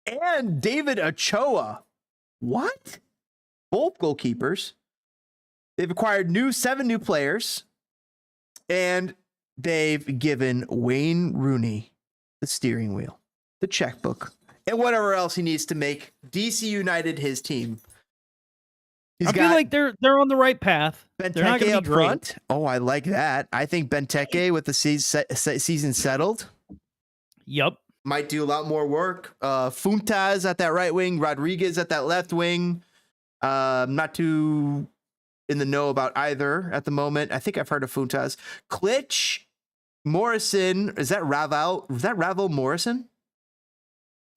and David Ochoa. What? Both goalkeepers. They've acquired 7 new players, and they've given Wayne Rooney the steering wheel, the checkbook, and whatever else he needs to make DC United his team. I feel like they're on the right path. Benteke up front. Oh, I like that. I think Benteke with the season settled. Yep. Might do a lot more work. Funtaz at that right wing, Rodriguez at that left wing. Not too in the know about either at the moment. I think I've heard of Funtaz. Klitsch, Morrison. Is that Ravel? Is that Ravel Morrison?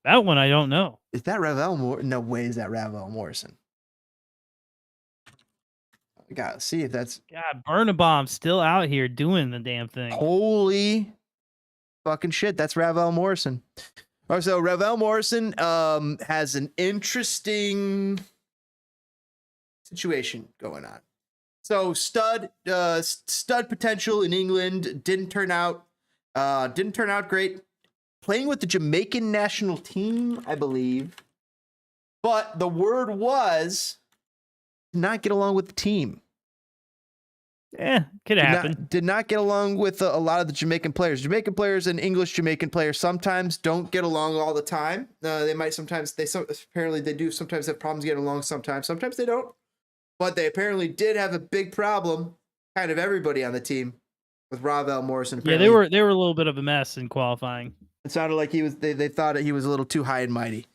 That one I don't know. Is that Ravel? No way. Is that Ravel Morrison? I gotta see if that's. God, Bernabom's still out here doing the damn thing. Holy fucking shit! That's Ravel Morrison. Oh, so Ravel Morrison has an interesting situation going on. So stud potential in England didn't turn out great. Playing with the Jamaican national team, I believe. But the word was not get along with the team. Could happen. Did not get along with a lot of the Jamaican players. Jamaican players and English Jamaican players sometimes don't get along all the time. They might sometimes apparently they do sometimes have problems getting along sometimes they don't. But they apparently did have a big problem, kind of everybody on the team, with Ravel Morrison. Apparently. Yeah, they were a little bit of a mess in qualifying. It sounded like they thought he was a little too high and mighty.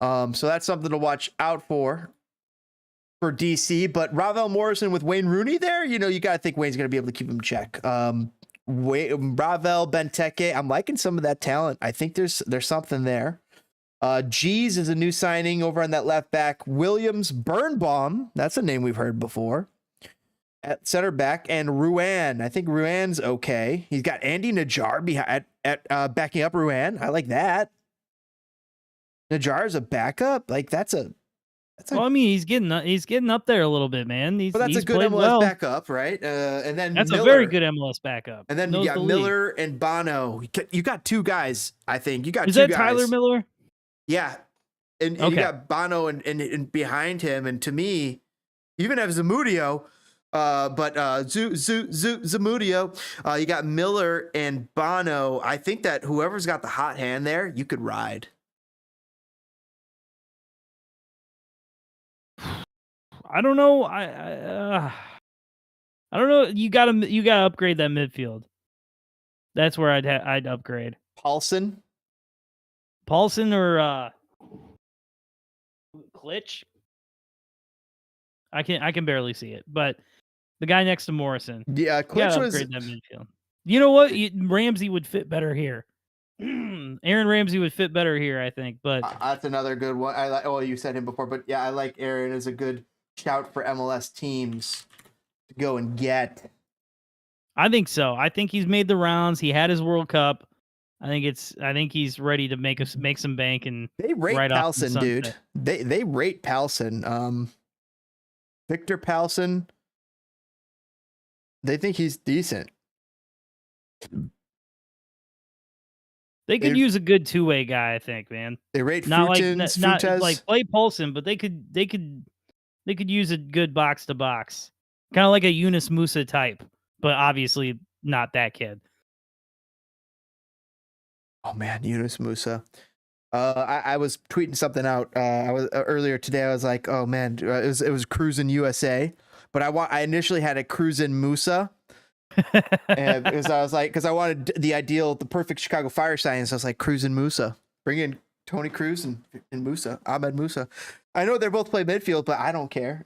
So that's something to watch out for DC. But Ravel Morrison with Wayne Rooney there, you got to think Wayne's going to be able to keep him in check. Ravel, Benteke, I'm liking some of that talent. I think there's something there. G's is a new signing over on that left back. Williams Birnbaum, that's a name we've heard before, at center back, and Ruan. I think Ruan's okay. He's got Andy Najjar backing up Ruan. I like that. Najjar's a backup. Like that's a. Well, I mean, he's getting up there a little bit, man. That's a good MLS backup, right? And then that's Miller, a very good MLS backup. And then you got Miller and Bono. You got 2 guys. I think you got. Is 2 that guys. Tyler Miller? Yeah, and you got Bono and behind him, and to me, you even have Zamudio, but Zamudio. You got Miller and Bono. I think that whoever's got the hot hand there, you could ride. I don't know. I don't know. You gotta upgrade that midfield. That's where I'd upgrade. Paulson or Klitsch. I can barely see it, but the guy next to Morrison. Yeah, Klitsch was upgrade that midfield. You know what? Ramsey would fit better here. Aaron Ramsey would fit better here, I think. But that's another good one. I like. Oh, you said him before, but yeah, I like Aaron as a good shout for MLS teams to go and get. I think so. I think he's made the rounds. He had his World Cup. I think he's ready to make some bank, and they rate Palsen, dude. They rate Palsen. Victor Palsen. They think he's decent. They could use a good two-way guy, I think, man. They rate Not like Futens, not Futez. like play Paulson, but they could use a good box to box, kind of like a Yunus Musa type, but obviously not that kid. Oh man, Yunus Musa. I was tweeting something out. I was earlier today. I was like, oh man, it was Cruisin' USA, but I initially had a Cruisin' Musa. And because I was like, because I wanted the perfect Chicago Fire signing. So I was like, Cruisin' Musa, bring in Tony Cruz and Musa, Ahmed Musa. I know they're both play midfield, but I don't care.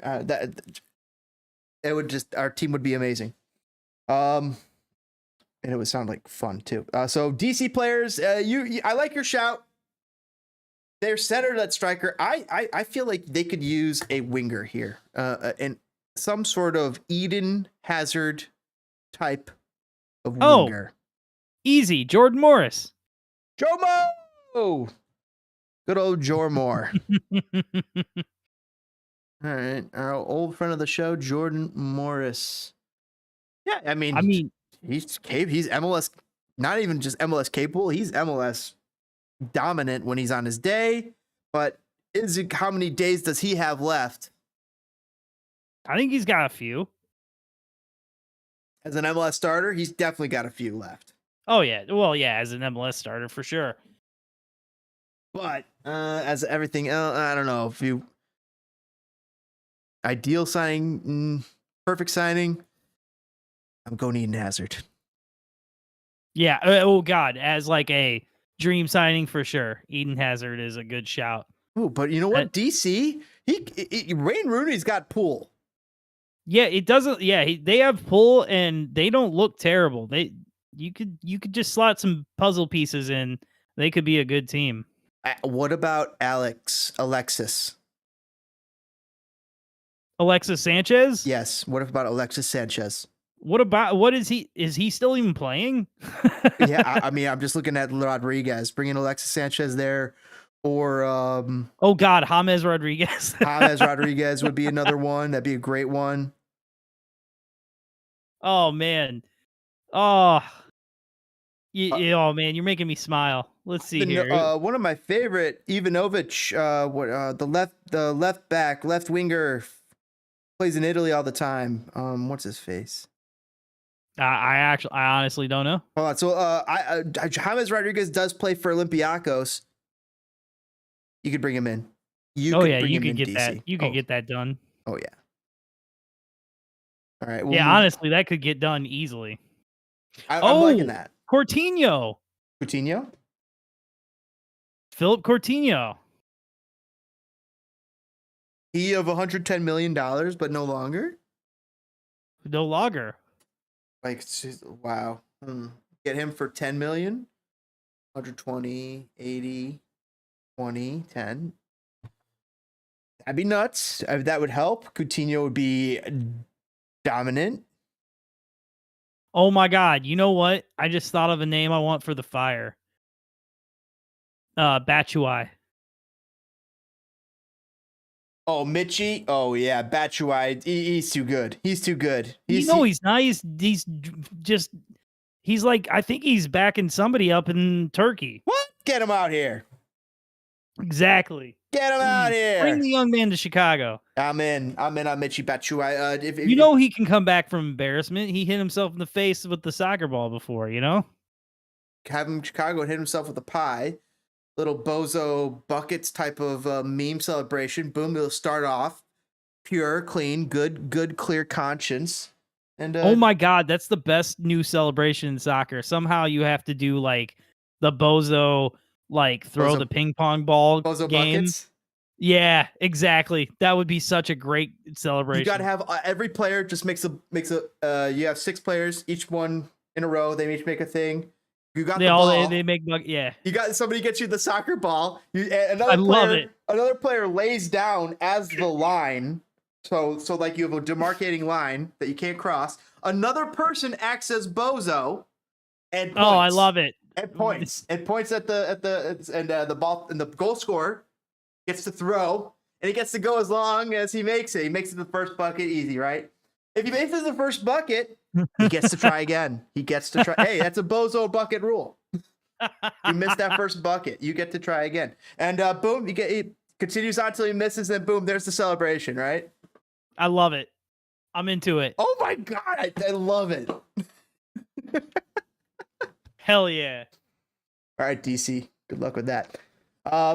It would just, our team would be amazing. And it would sound like fun too. So DC players, I like your shout. They're centered at striker. I feel like they could use a winger here, and some sort of Eden Hazard type of winger. Easy, Jordan Morris. Jomo! Good old Jormore. All right, our old friend of the show, Jordan Morris. Yeah, I mean, he's MLS, not even just MLS capable. He's MLS dominant when he's on his day. But how many days does he have left? I think he's got a few. As an MLS starter, he's definitely got a few left. Oh yeah, well yeah, as an MLS starter for sure. But as everything else, I don't know if you ideal signing, perfect signing. I'm going Eden Hazard. Yeah. Oh God, as like a dream signing for sure. Eden Hazard is a good shout. Oh, but you know what? DC, Wayne Rooney's got Pool. Yeah, it doesn't. Yeah, they have Pool, and they don't look terrible. You could just slot some puzzle pieces in. They could be a good team. What about Alexis Sanchez? Yes. What about Alexis Sanchez? What is he? Is he still even playing? Yeah, I mean, I'm just looking at Rodriguez, bringing Alexis Sanchez there, or oh God, James Rodriguez. James Rodriguez would be another one. That'd be a great one. Oh man, oh man, you're making me smile. Let's see here. One of my favorite, Ivanovic, the left winger, plays in Italy all the time. What's his face? I honestly don't know. Hold on. So James Rodriguez does play for Olympiacos. You could bring him in. You could get DC. That. You could get that done. Oh yeah. All right. Yeah, honestly, that could get done easily. I'm liking that. Coutinho. Philip Coutinho. He of $110 million, but no longer. No longer. Like, wow. Get him for 10 million. 120, 80, 20, 10. That'd be nuts. That would help. Coutinho would be dominant. Oh my God. You know what? I just thought of a name I want for the Fire. Batshuayi. Oh, Mitchie. Oh yeah, Batshuayi. He's too good. He's too good. He's not. He's like, I think he's backing somebody up in Turkey. What? Get him out here. Exactly. Get him out here. Bring the young man to Chicago. I'm in on Mitchie Batshuayi. If he can come back from embarrassment. He hit himself in the face with the soccer ball before, Have him in Chicago and hit himself with a pie. Little bozo buckets type of meme celebration. Boom, it'll start off pure, clean, good, clear conscience. And oh my God, that's the best new celebration in soccer. Somehow you have to do like the bozo, like throw the ping pong ball bozo game. Buckets. Yeah, exactly. That would be such a great celebration. You got to have every player just makes a. You have 6 players, each one in a row. They each make a thing. You got they make yeah. You got somebody gets you the soccer ball. Another player lays down as the line. So like you have a demarcating line that you can't cross. Another person acts as bozo and points. Oh, I love it. And points at the ball, and the goal scorer gets to throw, and he gets to go as long as he makes it. He makes it the first bucket easy, right? If he makes it the first bucket, he gets to try again. He gets to try. Hey, that's a bozo bucket rule. You missed that first bucket. You get to try again. And boom, he continues on till he misses, and boom, there's the celebration, right? I love it. I'm into it. Oh my God, I love it. Hell yeah. All right, DC, good luck with that.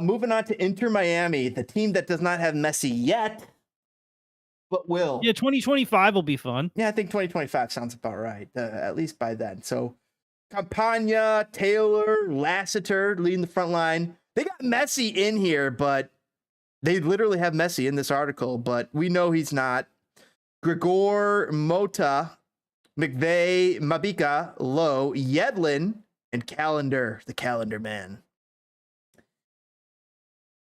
Moving on to Inter Miami, the team that does not have Messi yet, but will. Yeah, 2025 will be fun. Yeah, I think 2025 sounds about right, at least by then. So Campagna, Taylor, Lassiter leading the front line. They got Messi in here, but they literally have Messi in this article, but we know he's not. Gregor, Mota, McVeigh, Mabika, Lowe, Yedlin, and Calendar, the Calendar man.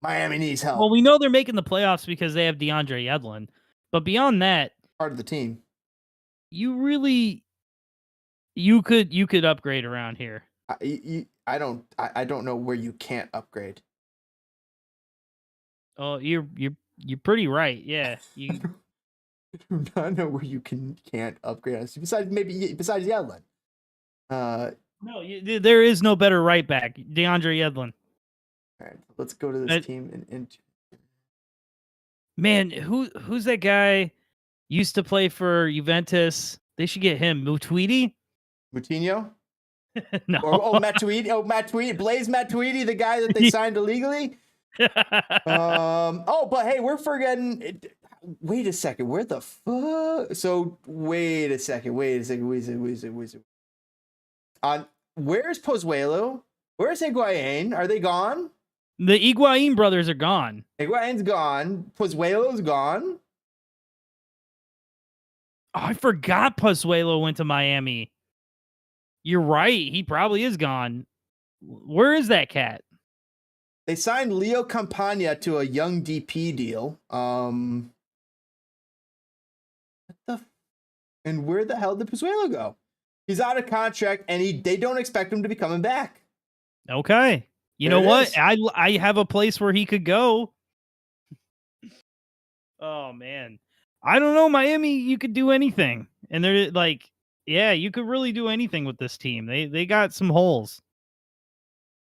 Miami needs help. Well, we know they're making the playoffs because they have DeAndre Yedlin. But beyond that, Part of the team. you could upgrade around here. I don't know where you can't upgrade. Oh, you're pretty right. Yeah. You I don't know where you can't upgrade. Besides Yedlin. No, there is no better right back. DeAndre Yedlin. All right, let's go to this team and man, who's that guy? Used to play for Juventus. They should get him. Moutinho? No. Matuidi. Blaise Matuidi, the guy that they signed illegally. But hey, we're forgetting. Wait a second. Where the fuck? So wait a second. Wait a second. Where's Pozuelo? Where's Higuain? Are they gone? The Higuain brothers are gone. Higuain's gone. Pozuelo's gone. Oh, I forgot Pozuelo went to Miami. You're right. He probably is gone. Where is that cat? They signed Leo Campagna to a young DP deal. And where the hell did Pozuelo go? He's out of contract, and they don't expect him to be coming back. Okay. You know what? I have a place where he could go. Oh man. I don't know, Miami, you could do anything. And they're like, yeah, you could really do anything with this team. They got some holes.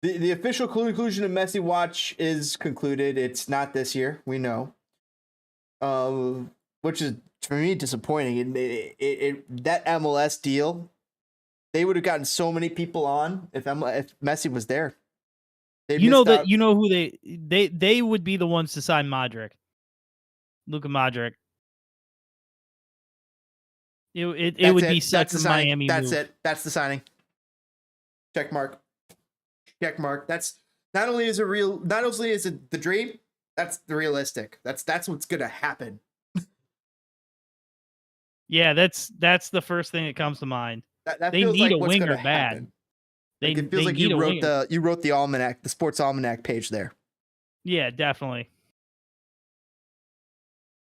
The official conclusion of Messi Watch is concluded. It's not this year, we know. Which is for me disappointing. That MLS deal, they would have gotten so many people on if Messi was there. You know who they would be the ones to sign Modric. Luka Modric. It would be such a Miami move. That's it. That's the signing. Check mark. That's not only is it the dream, that's the realistic. That's what's gonna happen. Yeah, that's the first thing that comes to mind. They need a winger bad. It feels like you wrote the almanac, the sports almanac page there. Yeah, definitely.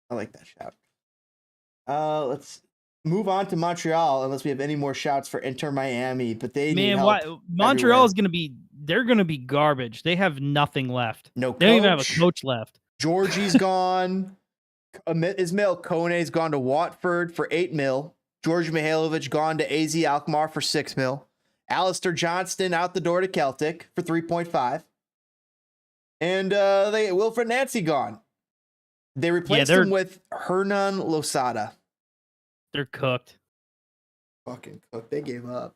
I like that shout. Let's move on to Montreal, unless we have any more shouts for Inter Miami. But they need help. Montreal is they're gonna be garbage. They have nothing left. No coach. They don't even have a coach left. Georgie's gone. Ismail Kone's gone to Watford for $8 million. George Mihailovic gone to AZ Alkmaar for $6 million. Alistair Johnston out the door to Celtic for 3.5. And Wilfred Nancy gone. They replaced him with Hernan Losada. They're cooked. Fucking cooked. They gave up.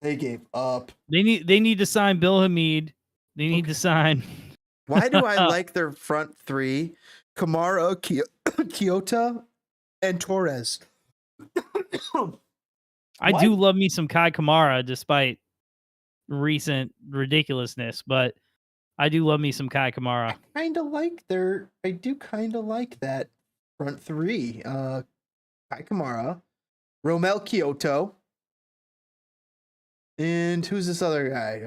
They need to sign Bill Hamid. They need to sign. Why do I like their front three? Kamara, Kyoto, and Torres. I do love me some Kai Kamara, despite recent ridiculousness, but I do love me some Kai Kamara. I do kind of like that front three. Kai Kamara, Romel Kyoto, and who's this other guy?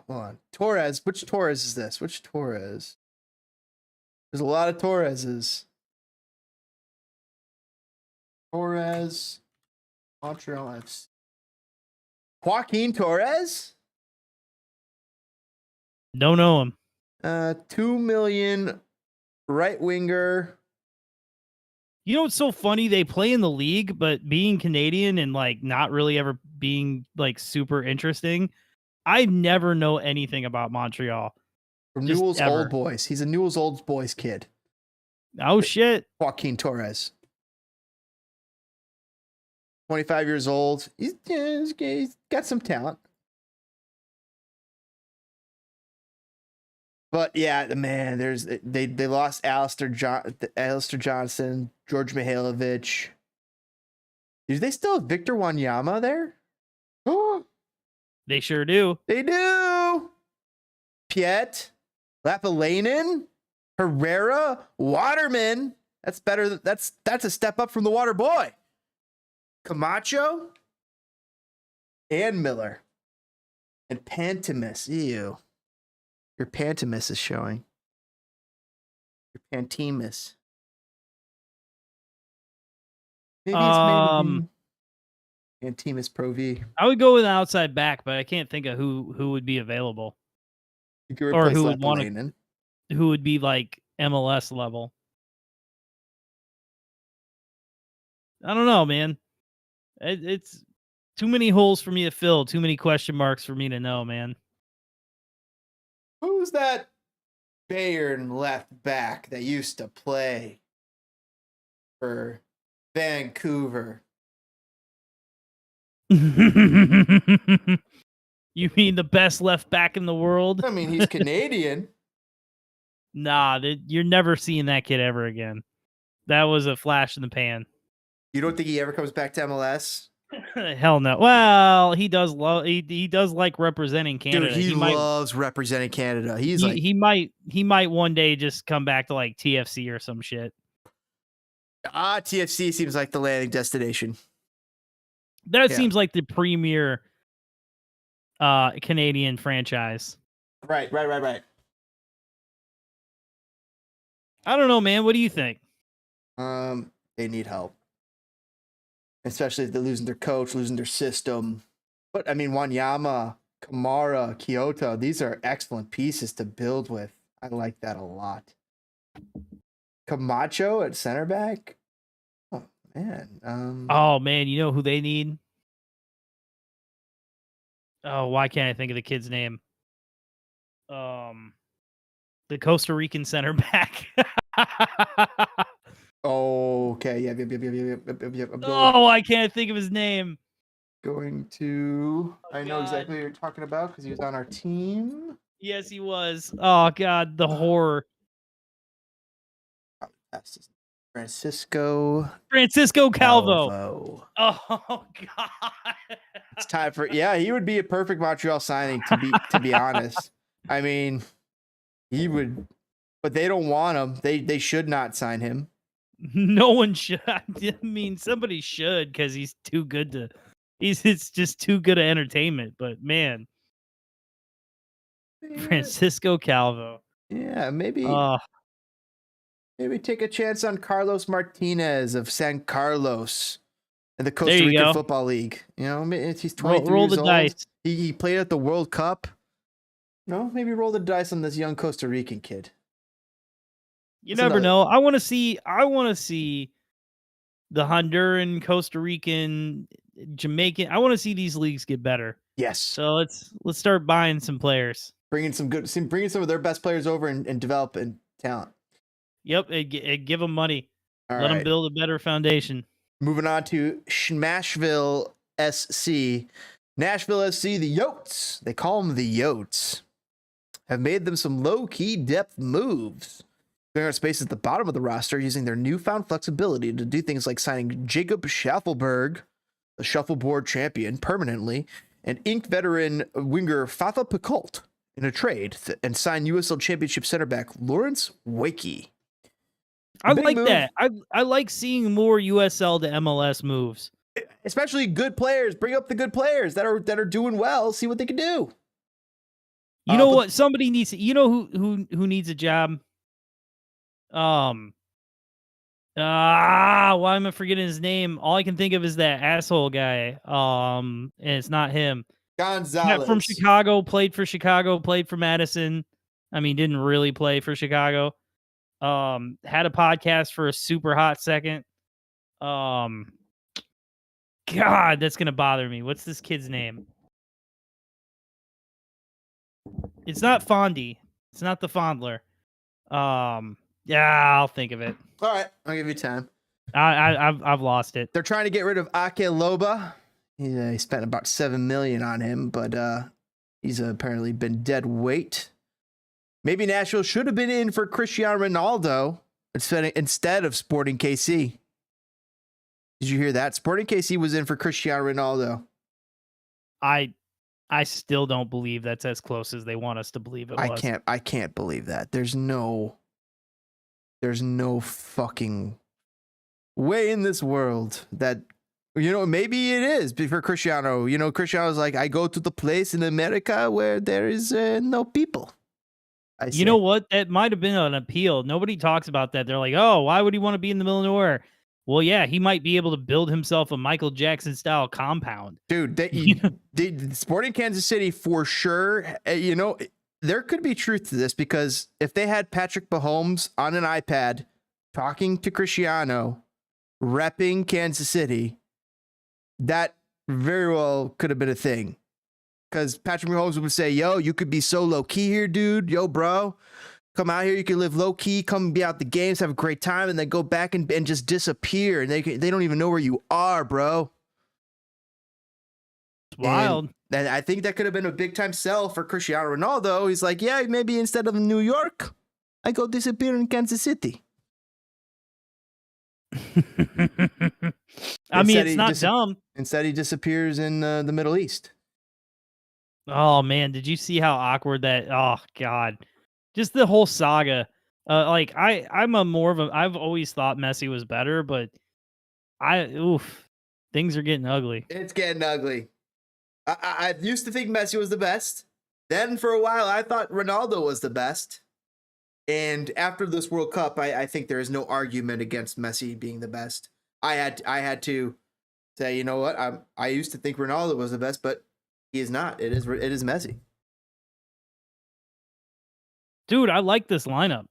Hold on. Torres. Which Torres is this? Which Torres? There's a lot of Torreses. Torres, Montreal FC. Joaquin Torres? Don't know him. $2 million right winger. You know what's so funny? They play in the league, but being Canadian and like not really ever being like super interesting, I never know anything about Montreal. From Just Newell's ever. Old Boys. He's a Newell's Old Boys kid. Oh shit. Joaquin Torres. 25 years old. He's got some talent. But yeah, man, they lost Alistair Johnson, George Mihailovic. Do they still have Victor Wanyama there? Oh, They sure do. they do. Piet, Lapalainen, Herrera, Waterman. That's better. That's a step up from the Water Boy. Camacho and Miller and Pantemis. Ew. Your Pantemis is showing. Your Pantemis. Maybe it's Pantemis Pro V. I would go with an outside back, but I can't think of who would be available. You could Or replace who would want Lapalainen. who would be like MLS level. I don't know, man. It's too many holes for me to fill, too many question marks for me to know, man. Who's that Bayern left back that used to play for Vancouver? You mean the best left back in the world? I mean, he's Canadian. Nah, you're never seeing that kid ever again. That was a flash in the pan. You don't think he ever comes back to MLS? Hell no. Well, he does love. He does like representing Canada. Dude, he loves representing Canada. He might one day just come back to like TFC or some shit. TFC seems like the landing destination. That seems like the premier Canadian franchise. Right. I don't know, man. What do you think? They need help. Especially if they're losing their coach, losing their system. But I mean, Wanyama, Kamara, Kyoto, these are excellent pieces to build with. I like that a lot. Camacho at center back. Oh man. Oh man, you know who they need? Oh, why can't I think of the kid's name? The Costa Rican center back. Okay. Yeah. Oh, I can't think of his name. Going to. Oh, I know exactly what you're talking about because he was on our team. Yes, he was. Oh God, the horror. Francisco Calvo. Oh God. It's time for he would be a perfect Montreal signing to be honest. I mean, he would, but they don't want him. They should not sign him. No one should. I mean, somebody should because he's too good to. It's just too good of entertainment. But man, Francisco Calvo. Yeah, maybe take a chance on Carlos Martinez of San Carlos in the Costa Rican Football League. You know, he's 23 roll years the old. dice. He played at the World Cup. No, maybe roll the dice on this young Costa Rican kid. You never know. I want to see the Honduran, Costa Rican, Jamaican. I want to see these leagues get better. Yes. So let's start buying some players. Bringing some of their best players over and developing talent. Yep, give them money. Let them build a better foundation. Moving on to Nashville SC. Nashville SC, the Yotes. They call them the Yotes. Have made them some low-key depth moves. Clearing out space at the bottom of the roster using their newfound flexibility to do things like signing Jacob Schaffelberg, the shuffleboard champion, permanently, and inked veteran winger Fafa Picoult in a trade and sign USL Championship center back Lawrence Wakey. I like that. I like seeing more USL to MLS moves. Especially good players. Bring up the good players that are doing well. See what they can do. You know what? Somebody needs. You know who needs a job? Why am I forgetting his name? All I can think of is that asshole guy. And it's not him. Gonzalez from Chicago, played for Madison. I mean, didn't really play for Chicago. Had a podcast for a super hot second. Um, God, that's gonna bother me. What's this kid's name? It's not Fondy. It's not the Fondler. Yeah, I'll think of it. All right, I'll give you time. I've lost it. They're trying to get rid of Ake Loba. He spent about $7 million on him, but he's apparently been dead weight. Maybe Nashville should have been in for Cristiano Ronaldo instead of Sporting KC. Did you hear that? Sporting KC was in for Cristiano Ronaldo. I still don't believe that's as close as they want us to believe it was. I can't believe that. There's no fucking way in this world that, maybe it is for Cristiano. Cristiano's like, I go to the place in America where there is no people. You know what? That might have been an appeal. Nobody talks about that. They're like, oh, why would he want to be in the middle of nowhere? Well, yeah, he might be able to build himself a Michael Jackson style compound. Dude, the Sporting Kansas City for sure. There could be truth to this, because if they had Patrick Mahomes on an iPad talking to Cristiano, repping Kansas City, that very well could have been a thing. Because Patrick Mahomes would say, yo, you could be so low key here, dude. Yo, bro, come out here. You can live low key, come be out the games, have a great time, and then go back and just disappear. And they don't even know where you are, bro. It's wild. And I think that could have been a big time sell for Cristiano Ronaldo. He's like, yeah, maybe instead of New York, I go disappear in Kansas City. I mean, it's not dumb. Instead, he disappears in the Middle East. Oh man, did you see how awkward that? Oh god, just the whole saga. I've always thought Messi was better, but things are getting ugly. It's getting ugly. I used to think Messi was the best. Then for a while, I thought Ronaldo was the best. And after this World Cup, I think there is no argument against Messi being the best. I had to say, you know what? I used to think Ronaldo was the best, but he is not. It is Messi. Dude, I like this lineup.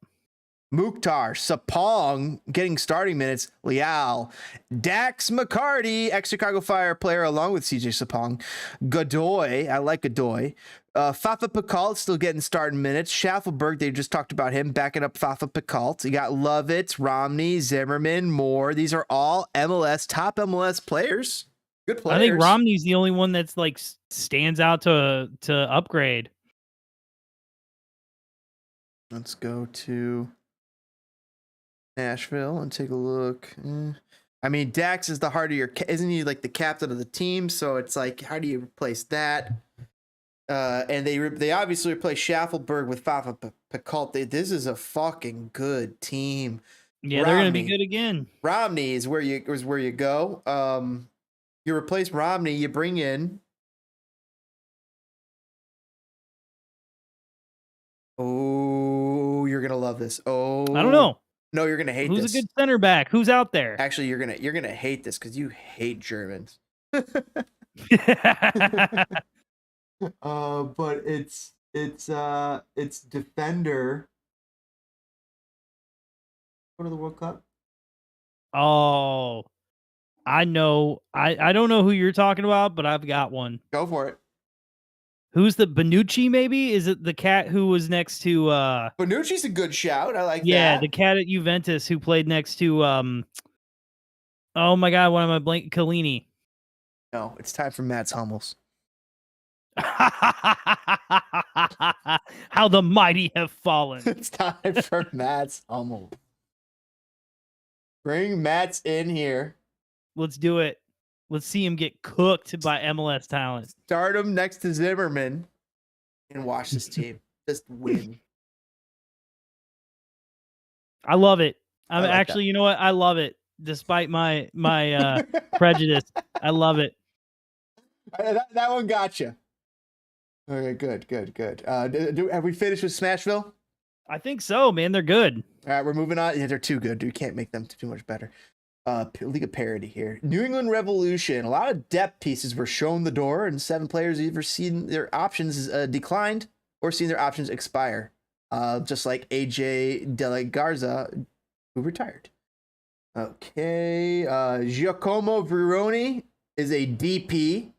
Mukhtar, Sapong getting starting minutes. Leal, Dax McCarty, ex-Chicago Fire player along with CJ Sapong. Godoy, I like Godoy. Fafa Picault still getting starting minutes. Schaffelberg, they just talked about him backing up Fafa Picault. You got Lovitz, Romney, Zimmerman, Moore. These are all top MLS players. Good players. I think Romney's the only one that's like stands out to upgrade. Let's go to Nashville and take a look. I mean, Dax is the heart of your... Isn't he like the captain of the team? So it's like, how do you replace that? And they obviously replaced Schaffelberg with Fafa Picault. This is a fucking good team. Yeah, they're gonna be good again. Romney is where you go. You replace Romney, you bring in... Oh, you're gonna love this. Oh, I don't know. No, you're gonna hate this. Who's a good center back? Who's out there? Actually, you're gonna hate this because you hate Germans. But it's defender. Go to the World Cup. Oh, I know. I don't know who you're talking about, but I've got one. Go for it. Who's the Bonucci? Maybe is it the cat who was next to? Bonucci's a good shout. I like that. Yeah, the cat at Juventus who played next to. Oh my God, what am I blank? Collini. No, it's time for Mats Hummels. How the mighty have fallen. It's time for Mats Hummels. Bring Mats in here. Let's do it. Let's see him get cooked by MLS talent. Start him next to Zimmerman and watch this team just win. I love it. I'm like actually, that. You know what? I love it. Despite my prejudice, I love it. That one got you. Okay, good. Have we finished with Smashville? I think so, man. They're good. All right, we're moving on. Yeah, they're too good. We can't make them too much better. League of Parody here. New England Revolution. A lot of depth pieces were shown the door, and 7 players either seen their options declined or seen their options expire. Just like AJ De La Garza, who retired. Okay. Giacomo Veroni is a DP.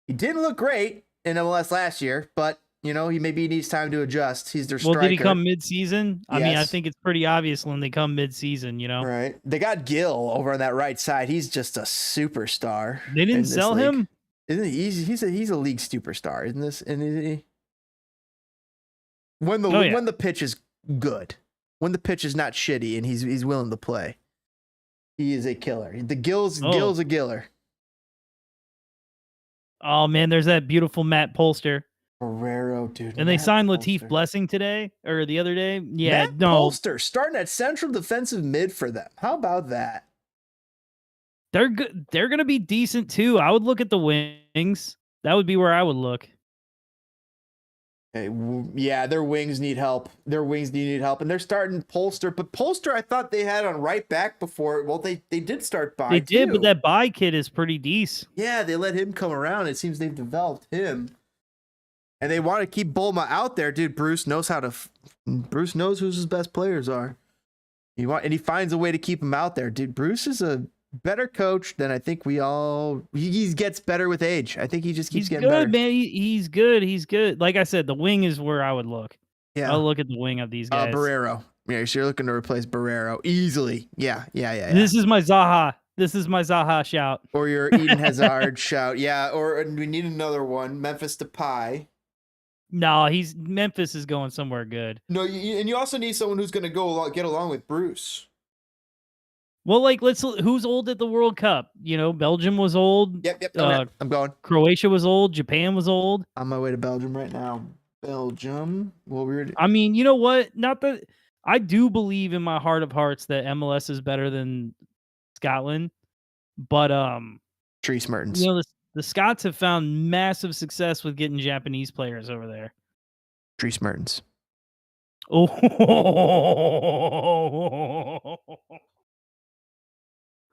He didn't look great in MLS last year, but you know, he needs time to adjust. He's their striker. Well, did he come mid-season? I mean, I Yes. think it's pretty obvious when they come mid-season, you know. Right. They got Gill over on that right side. He's just a superstar. They didn't sell him? Isn't he? He's a league superstar, isn't this? And he, when the pitch is good, when the pitch is not shitty and he's willing to play, he is a killer. Gill's a killer. Oh man, there's that beautiful Matt Polster. Barrero, dude. And they signed Latif Blessing today or the other day. Yeah, Matt Polster starting at central defensive mid for them. How about that? They're good. They're gonna be decent too. I would look at the wings. That would be where I would look. Yeah, their wings need help. And they're starting Polster. But Polster, I thought they had on right back before. Well, they did start Bye. They did, but that Bye kid is pretty decent. Yeah, they let him come around. It seems they've developed him. And they want to keep Bulma out there, dude. Bruce knows who his best players are. He finds a way to keep him out there, dude. Bruce is a better coach than I think he gets better with age. I think he just keeps getting better. Man. He's good. He's good. Like I said, the wing is where I would look. Yeah, I'll look at the wing of these guys. Barrero. Yeah, so you're looking to replace Barrero easily. Yeah. This is my Zaha shout. Or your Eden Hazard shout. Yeah, or we need another one. Memphis Depay. No, Memphis is going somewhere good. No, and you also need someone who's going to get along with Bruce. Well, like who's old at the World Cup? You know, Belgium was old. Yep. Okay. I'm going. Croatia was old. Japan was old. On my way to Belgium right now. Belgium. I mean, you know what? Not that I do believe in my heart of hearts that MLS is better than Scotland, but Dries Mertens. You know, the Scots have found massive success with getting Japanese players over there. Dries Mertens. Oh,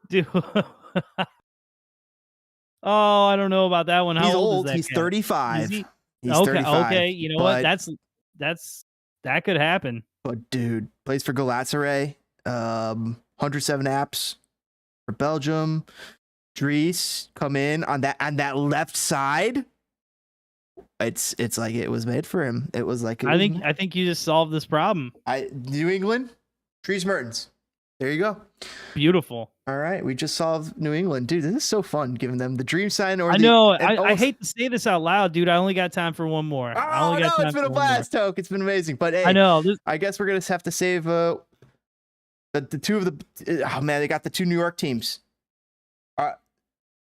dude. Oh, I don't know about that one. How old is that? He's 35. He's okay, 35. Okay. You know what? That could happen. But dude, plays for Galatasaray. 107 apps for Belgium. Dries come in on that left side. It's like it was made for him. It was like I think you just solved this problem. New England, Dries Mertens. There you go. Beautiful. All right, we just solved New England, dude. This is so fun, giving them the dream sign. I know. I hate to say this out loud, dude. I only got time for one more. Oh no, it's been a blast, Toke. It's been amazing. But hey, I know. I guess we're gonna have to save the two of the. Oh man, they got the two New York teams.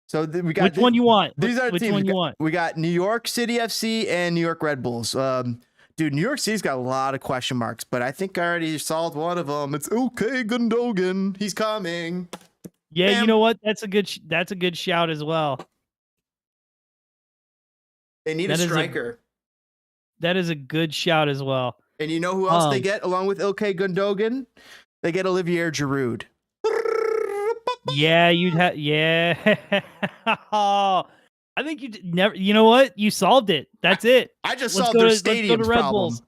So we got which one you want? These are the which teams. One you want? We got New York City FC and New York Red Bulls. Dude, New York City's got a lot of question marks, but I think I already solved one of them. It's okay, Gundogan. He's coming. Yeah, Bam. You know what? That's a good shout as well. They need a striker. That is a good shout as well. And you know who else they get along with Ilkay Gundogan? They get Olivier Giroud. Yeah, you'd have. Yeah. I think you never. You know what? You solved it. That's it. I just solved their stadium problem.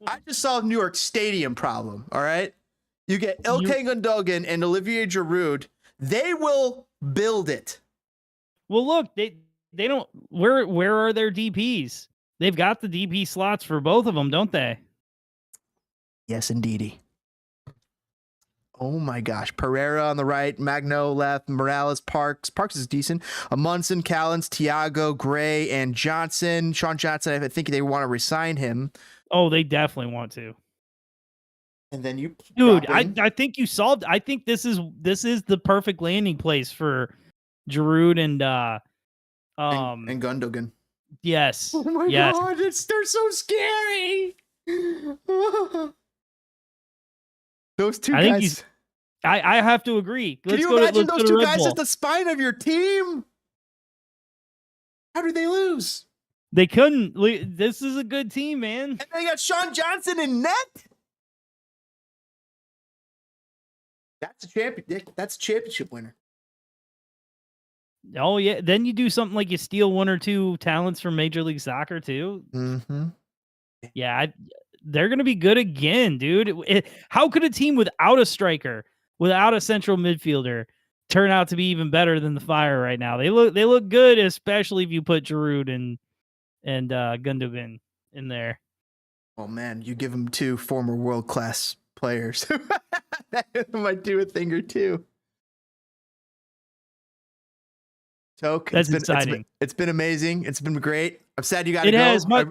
I just solved New York Stadium problem. All right. You get Ilkay Gundogan and Olivier Giroud. They will build it. Well, look, they don't. Where are their DPs? They've got the DP slots for both of them, don't they? Yes, indeedy. Oh my gosh. Pereira on the right, Magno left, Morales, Parks. Parks is decent. Amundsen, Callens, Thiago, Gray, and Johnson. Sean Johnson, I think they want to resign him. Oh, they definitely want to. And then you, dude, I think you solved. I think this is the perfect landing place for Giroud and Gundogan. Yes. Oh my god, they're so scary. Those two guys. I have to agree. Can you imagine those two guys at the spine of your team? How did they lose? They couldn't. This is a good team, man. And they got Sean Johnson in net. That's a champion. That's a championship winner. Oh yeah. Then you do something like you steal one or two talents from Major League Soccer too. Mm-hmm. Yeah, they're gonna be good again, dude. How could a team without a striker without a central midfielder turn out to be even better than the Fire right now. They look good, especially if you put Giroud and Gundogan in there. Oh man, you give them 2 former world-class players. That might do a thing or two. Toke, That's exciting. It's been amazing. It's been great. I'm sad you got to It go. has. My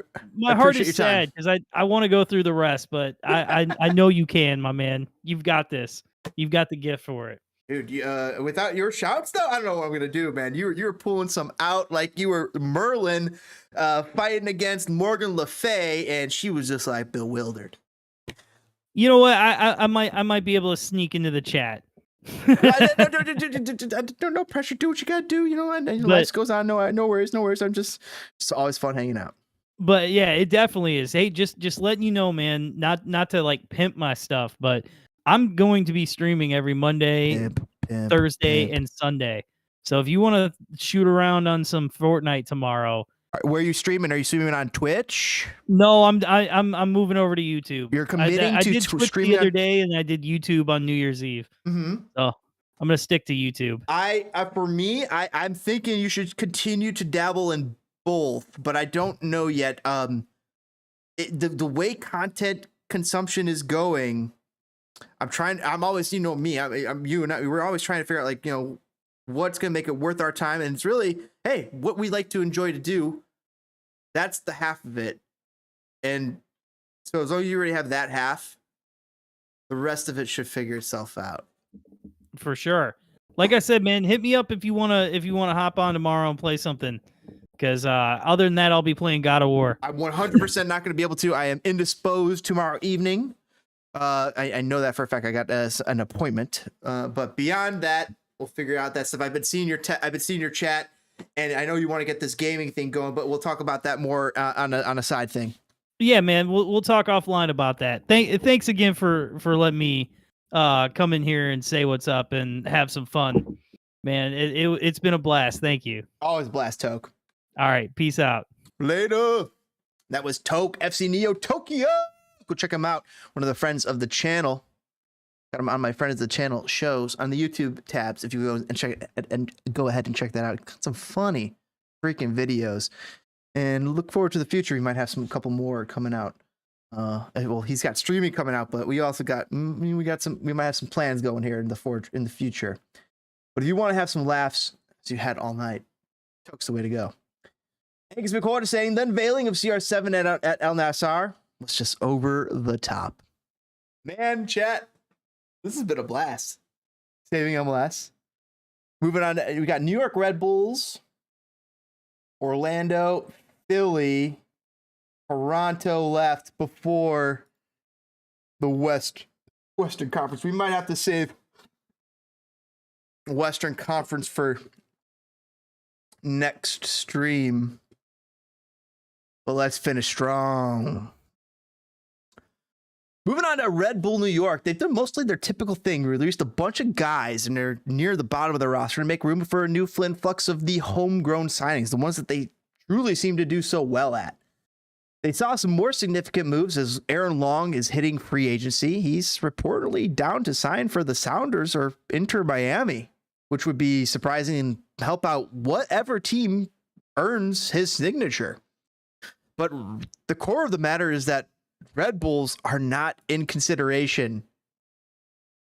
heart appreciate is your time. sad because I want to go through the rest, but I know you can, my man. You've got this. You've got the gift for it. Dude, without your shouts though, I don't know what I'm gonna do, man. You were pulling some out like you were Merlin fighting against Morgan Le Fay, and she was just like bewildered. You know what? I might be able to sneak into the chat. No pressure. Do what you gotta do. You know, and life goes on. No worries. I'm just always fun hanging out. But yeah, it definitely is. Hey, just letting you know, man. Not to like pimp my stuff, but I'm going to be streaming every Monday, Thursday, and Sunday. So if you want to shoot around on some Fortnite tomorrow, where are you streaming? Are you streaming on Twitch? No, I'm moving over to YouTube. You're committing I to did Twitch streaming the other day, and I did YouTube on New Year's Eve. Mm-hmm. So I'm gonna stick to YouTube. I'm thinking you should continue to dabble in both, but I don't know yet. The way content consumption is going, I'm always, you know me, I'm you and I, we're always trying to figure out, like, you know, what's going to make it worth our time. And it's really, hey, what we like to enjoy to do. That's the half of it. And so as long as you already have that half, the rest of it should figure itself out. For sure. Like I said, man, hit me up if you wanna hop on tomorrow and play something. Because other than that, I'll be playing God of War. I'm 100% not going to be able to. I am indisposed tomorrow evening. I know that for a fact. I got an appointment. But beyond that, we'll figure out that stuff. I've been seeing your chat, and I know you want to get this gaming thing going, but we'll talk about that more on a side thing. Yeah, man, we'll talk offline about that. Thanks again for letting me come in here and say what's up and have some fun, man. It's been a blast. Thank you. Always a blast, Toke. All right, peace out. Later. That was Toke, FCNeoTokyo. Go check him out. One of the friends of the channel. Got him on my friends of the channel shows on the YouTube tabs. If you go and check it, and go ahead and check that out. Some funny freaking videos. And look forward to the future. We might have a couple more coming out. Well, he's got streaming coming out, but we also got we might have some plans going here in the future. But if you want to have some laughs as you had all night, Toke's the way to go. Thanks for saying the unveiling of CR7 at El Nassr was just over the top. Man, chat, this has been a blast. Saving MLS. Moving on, we got New York Red Bulls, Orlando, Philly, Toronto left before the Western Conference. We might have to save Western Conference for next stream. But let's finish strong. Moving on to Red Bull New York. They've done mostly their typical thing. Released a bunch of guys, and they're near the bottom of the roster to make room for a new influx of the homegrown signings, the ones that they truly seem to do so well at. They saw some more significant moves as Aaron Long is hitting free agency. He's reportedly down to sign for the Sounders or Inter Miami, which would be surprising and help out whatever team earns his signature. But the core of the matter is that Red Bulls are not in consideration,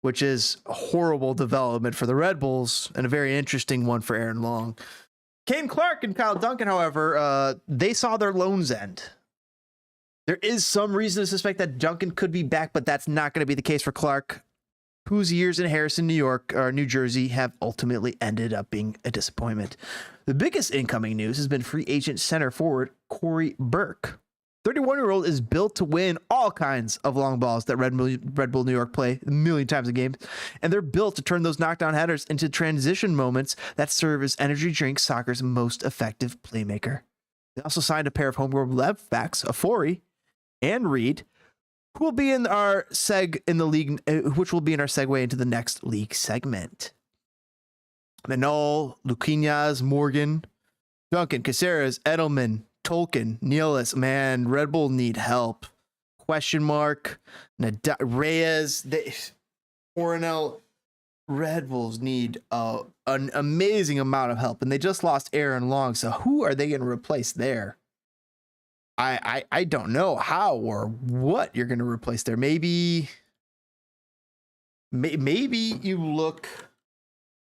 which is a horrible development for the Red Bulls and a very interesting one for Aaron Long. Kane Clark and Kyle Duncan, however, they saw their loans end. There is some reason to suspect that Duncan could be back, but that's not going to be the case for Clark, whose years in Harrison, New Jersey have ultimately ended up being a disappointment. The biggest incoming news has been free agent center forward Corey Burke. 31-year-old is built to win all kinds of long balls that Red Bull New York play a million times a game, and they're built to turn those knockdown headers into transition moments that serve as energy drink soccer's most effective playmaker. They also signed a pair of homegrown left backs, Afori and Reed, who will be in our which will be in our segue into the next league segment. Manol, Luquinhas, Morgan, Duncan, Caceres, Edelman, Tolkien, Nealis. Man, Red Bull need help. Question mark. Reyes, Coronel. Red Bulls need an amazing amount of help, and they just lost Aaron Long. So who are they going to replace there? I don't know how or what you're going to replace there. Maybe you look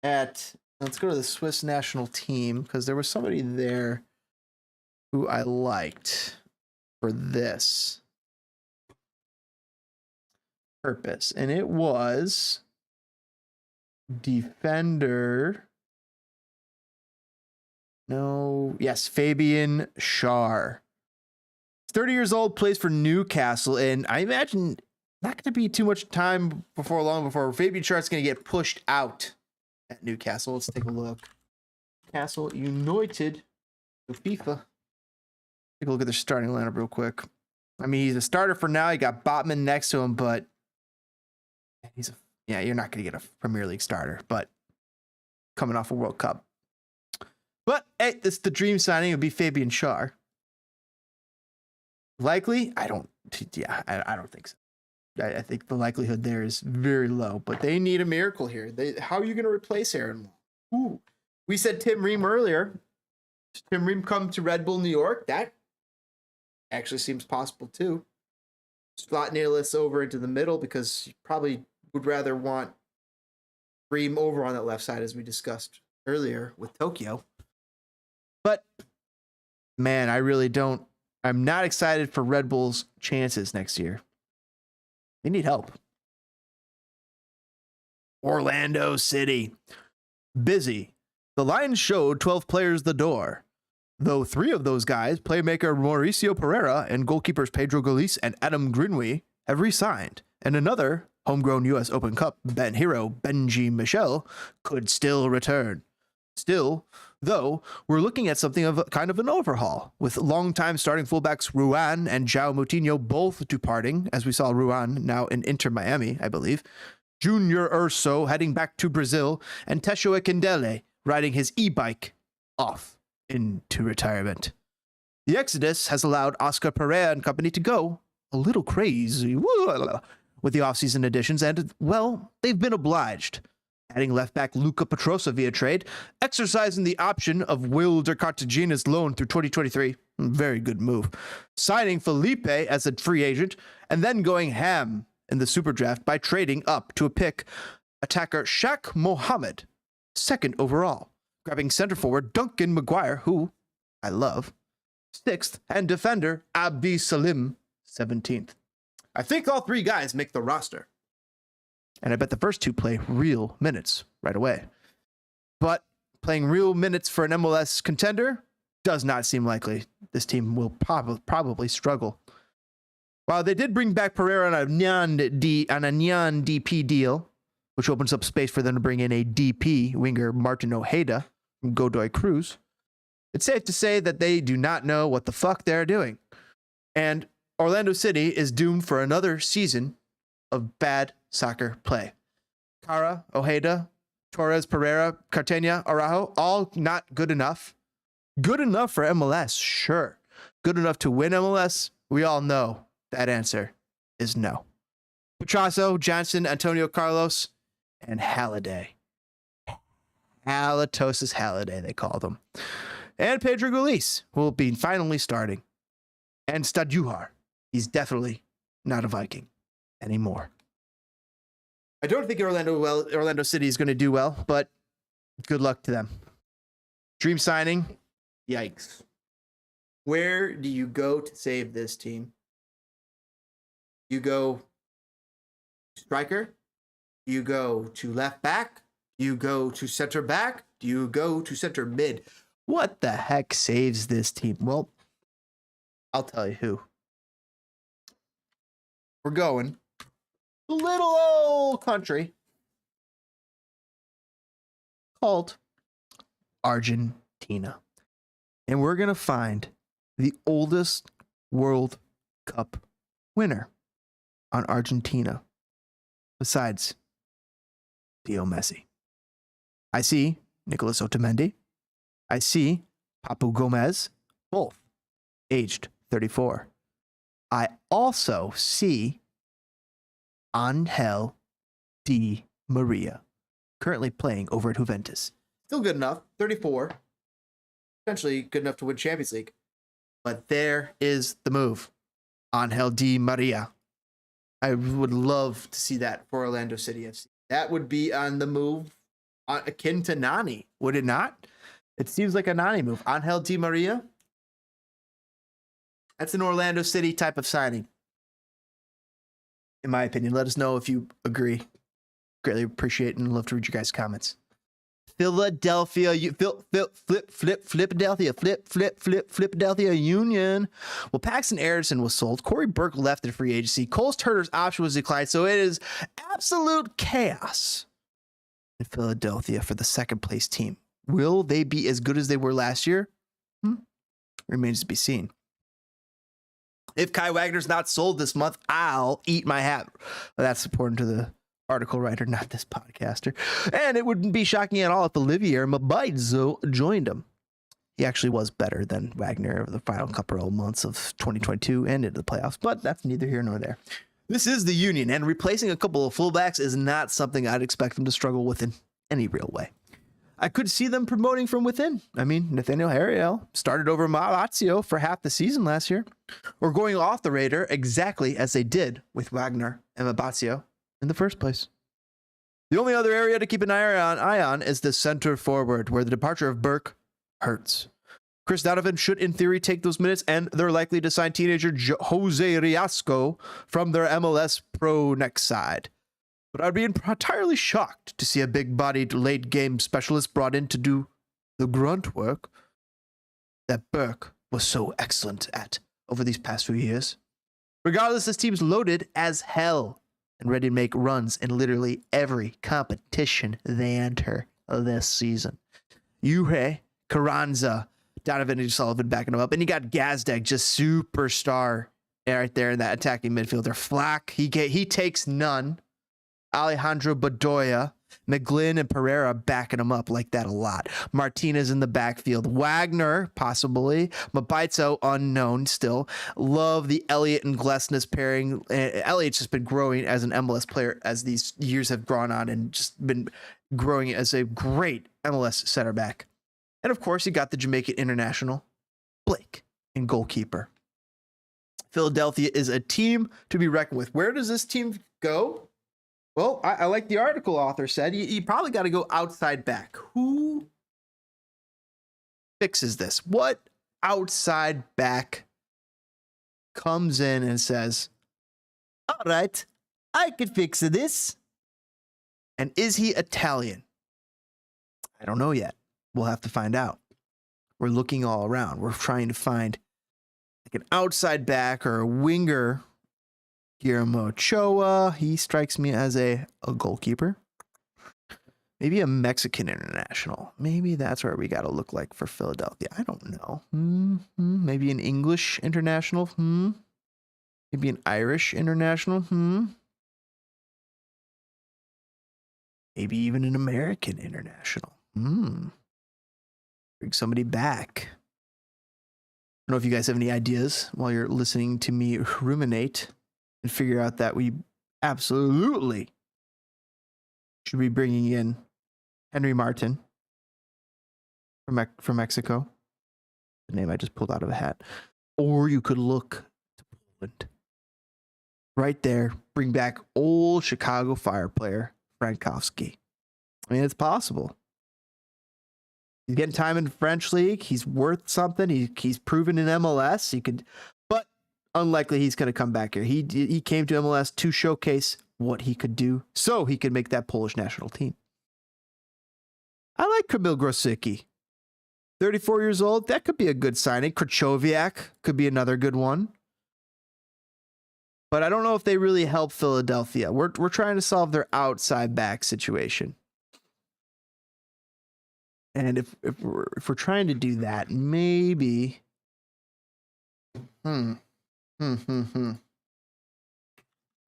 at, let's go to the Swiss national team, because there was somebody there who I liked for this purpose, and it was defender. Fabian Schär. 30 years old, plays for Newcastle, and I imagine not going to be too much time before Fabian Schär's going to get pushed out at Newcastle. Let's take a look. Newcastle United to FIFA. Take a look at their starting lineup real quick. I mean, he's a starter for now. You got Botman next to him, but you're not going to get a Premier League starter, but coming off a World Cup. But hey, this is the dream signing. It would be Fabian Schär. Likely? I don't think so. I think the likelihood there is very low, but they need a miracle here. How are you going to replace Aaron Long? Ooh, we said Tim Ream earlier. Does Tim Ream come to Red Bull New York? That actually seems possible too. Slot Nealis over into the middle, because you probably would rather want Ream over on that left side, as we discussed earlier with Tokyo. But man, I'm not excited for Red Bull's chances next year. They need help. Orlando City. Busy. The Lions showed 12 players the door, though 3 of those guys, playmaker Mauricio Pereira and goalkeepers Pedro Galiz and Adam Greenway, have re-signed, and another homegrown U.S. Open Cup Ben hero Benji Michel could still return. Still, though, we're looking at something of kind of an overhaul, with longtime starting fullbacks Ruan and João Moutinho both departing, as we saw Ruan now in Inter Miami, I believe, Junior Urso heading back to Brazil, and Tesho Ekindele riding his e-bike off into retirement. The exodus has allowed Oscar Pereira and company to go a little crazy with the offseason additions, and, well, they've been obliged. Adding left-back Luca Petrosa via trade, exercising the option of Wilder Cartagena's loan through 2023. Very good move. Signing Felipe as a free agent, and then going ham in the super draft by trading up to a pick attacker Shaq Mohammed, 2nd overall, grabbing center forward Duncan Maguire, who I love, 6th, and defender Abdi Salim, 17th. I think all 3 guys make the roster. And I bet the first 2 play real minutes right away. But playing real minutes for an MLS contender does not seem likely. This team will probably struggle. While they did bring back Pereira on a Nyan DP deal, which opens up space for them to bring in a DP winger Martin Ojeda from Godoy Cruz, it's safe to say that they do not know what the fuck they're doing. And Orlando City is doomed for another season of bad soccer play. Cara, Ojeda, Torres, Pereira, Cartagena, Araujo, all not good enough. Good enough for MLS, sure. Good enough to win MLS? We all know that answer is no. Petrasso, Johnson, Antonio Carlos, and Halliday. Halitosis Halliday, they called him. And Pedro Galiz will be finally starting. And Stadjuhar. He's definitely not a Viking anymore. I don't think Orlando City is going to do well, but good luck to them. Dream signing, yikes. Where do you go to save this team? You go striker? You go to left back? You go to center back? Do you go to center mid? What the heck saves this team? Well, I'll tell you who. We're going a little old country called Argentina. And we're going to find the oldest World Cup winner on Argentina besides Leo Messi. I see Nicolas Otamendi. I see Papu Gomez, both aged 34. I also see Angel Di Maria, currently playing over at Juventus. Still good enough, 34. Potentially good enough to win Champions League. But there is the move. Angel Di Maria. I would love to see that for Orlando City FC. That would be on the move akin to Nani, would it not? It seems like a Nani move. Angel Di Maria. That's an Orlando City type of signing. In my opinion, let us know if you agree. Greatly appreciate and love to read your guys' comments. Philadelphia Union. Well, Paxton Anderson was sold. Corey Burke left in free agency. Cole Turner's option was declined, so it is absolute chaos in Philadelphia for the second place team. Will they be as good as they were last year? Remains to be seen. If Kai Wagner's not sold this month, I'll eat my hat. Well, that's according to the article writer, not this podcaster. And it wouldn't be shocking at all if Olivier Mabaidzo joined him. He actually was better than Wagner over the final couple of months of 2022 and into the playoffs, but that's neither here nor there. This is the Union, and replacing a couple of fullbacks is not something I'd expect them to struggle with in any real way. I could see them promoting from within. I mean, Nathaniel Harriel started over Lazio for half the season last year, or going off the radar exactly as they did with Wagner and Mabaidzo in the first place. The only other area to keep an eye on is the center forward, where the departure of Burke hurts. Chris Donovan should, in theory, take those minutes, and they're likely to sign teenager Jose Riasco from their MLS Pro next side. But I'd be entirely shocked to see a big-bodied late-game specialist brought in to do the grunt work that Burke was so excellent at over these past few years. Regardless, this team's loaded as hell and ready to make runs in literally every competition they enter this season. Juhe, Carranza, Donovan and Sullivan backing them up. And you got Gazdag, just superstar right there in that attacking midfielder. Flack, he takes none. Alejandro Bedoya, McGlynn, and Pereira backing him up like that a lot. Martinez in the backfield. Wagner, possibly. Mabaidzo, unknown still. Love the Elliott and Glesnes pairing. Elliott's just been growing as an MLS player as these years have gone on and just been growing as a great MLS center back. And of course, you got the Jamaican international, Blake, and goalkeeper. Philadelphia is a team to be reckoned with. Where does this team go? Well, I like the article author said, you probably got to go outside back. Who fixes this? What outside back comes in and says, all right, I can fix this? And is he Italian? I don't know yet. We'll have to find out. We're looking all around. We're trying to find like an outside back or a winger. Guillermo Ochoa, he strikes me as a goalkeeper. Maybe a Mexican international. Maybe that's where we got to look like for Philadelphia. I don't know. Maybe an English international. Maybe an Irish international. Maybe even an American international. Bring somebody back. I don't know if you guys have any ideas while you're listening to me ruminate and figure out that we absolutely should be bringing in Henry Martin from Mexico. The name I just pulled out of a hat. Or you could look to Poland. Right there, bring back old Chicago Fire player Frankowski. I mean, it's possible. He's getting time in the French league. He's worth something. He's proven in MLS. He could, but unlikely he's going to come back here. He came to MLS to showcase what he could do so he could make that Polish national team. I like Kamil Grosicki. 34 years old. That could be a good signing. Krychowiak could be another good one. But I don't know if they really help Philadelphia. We're trying to solve their outside back situation. And if we're trying to do that, maybe free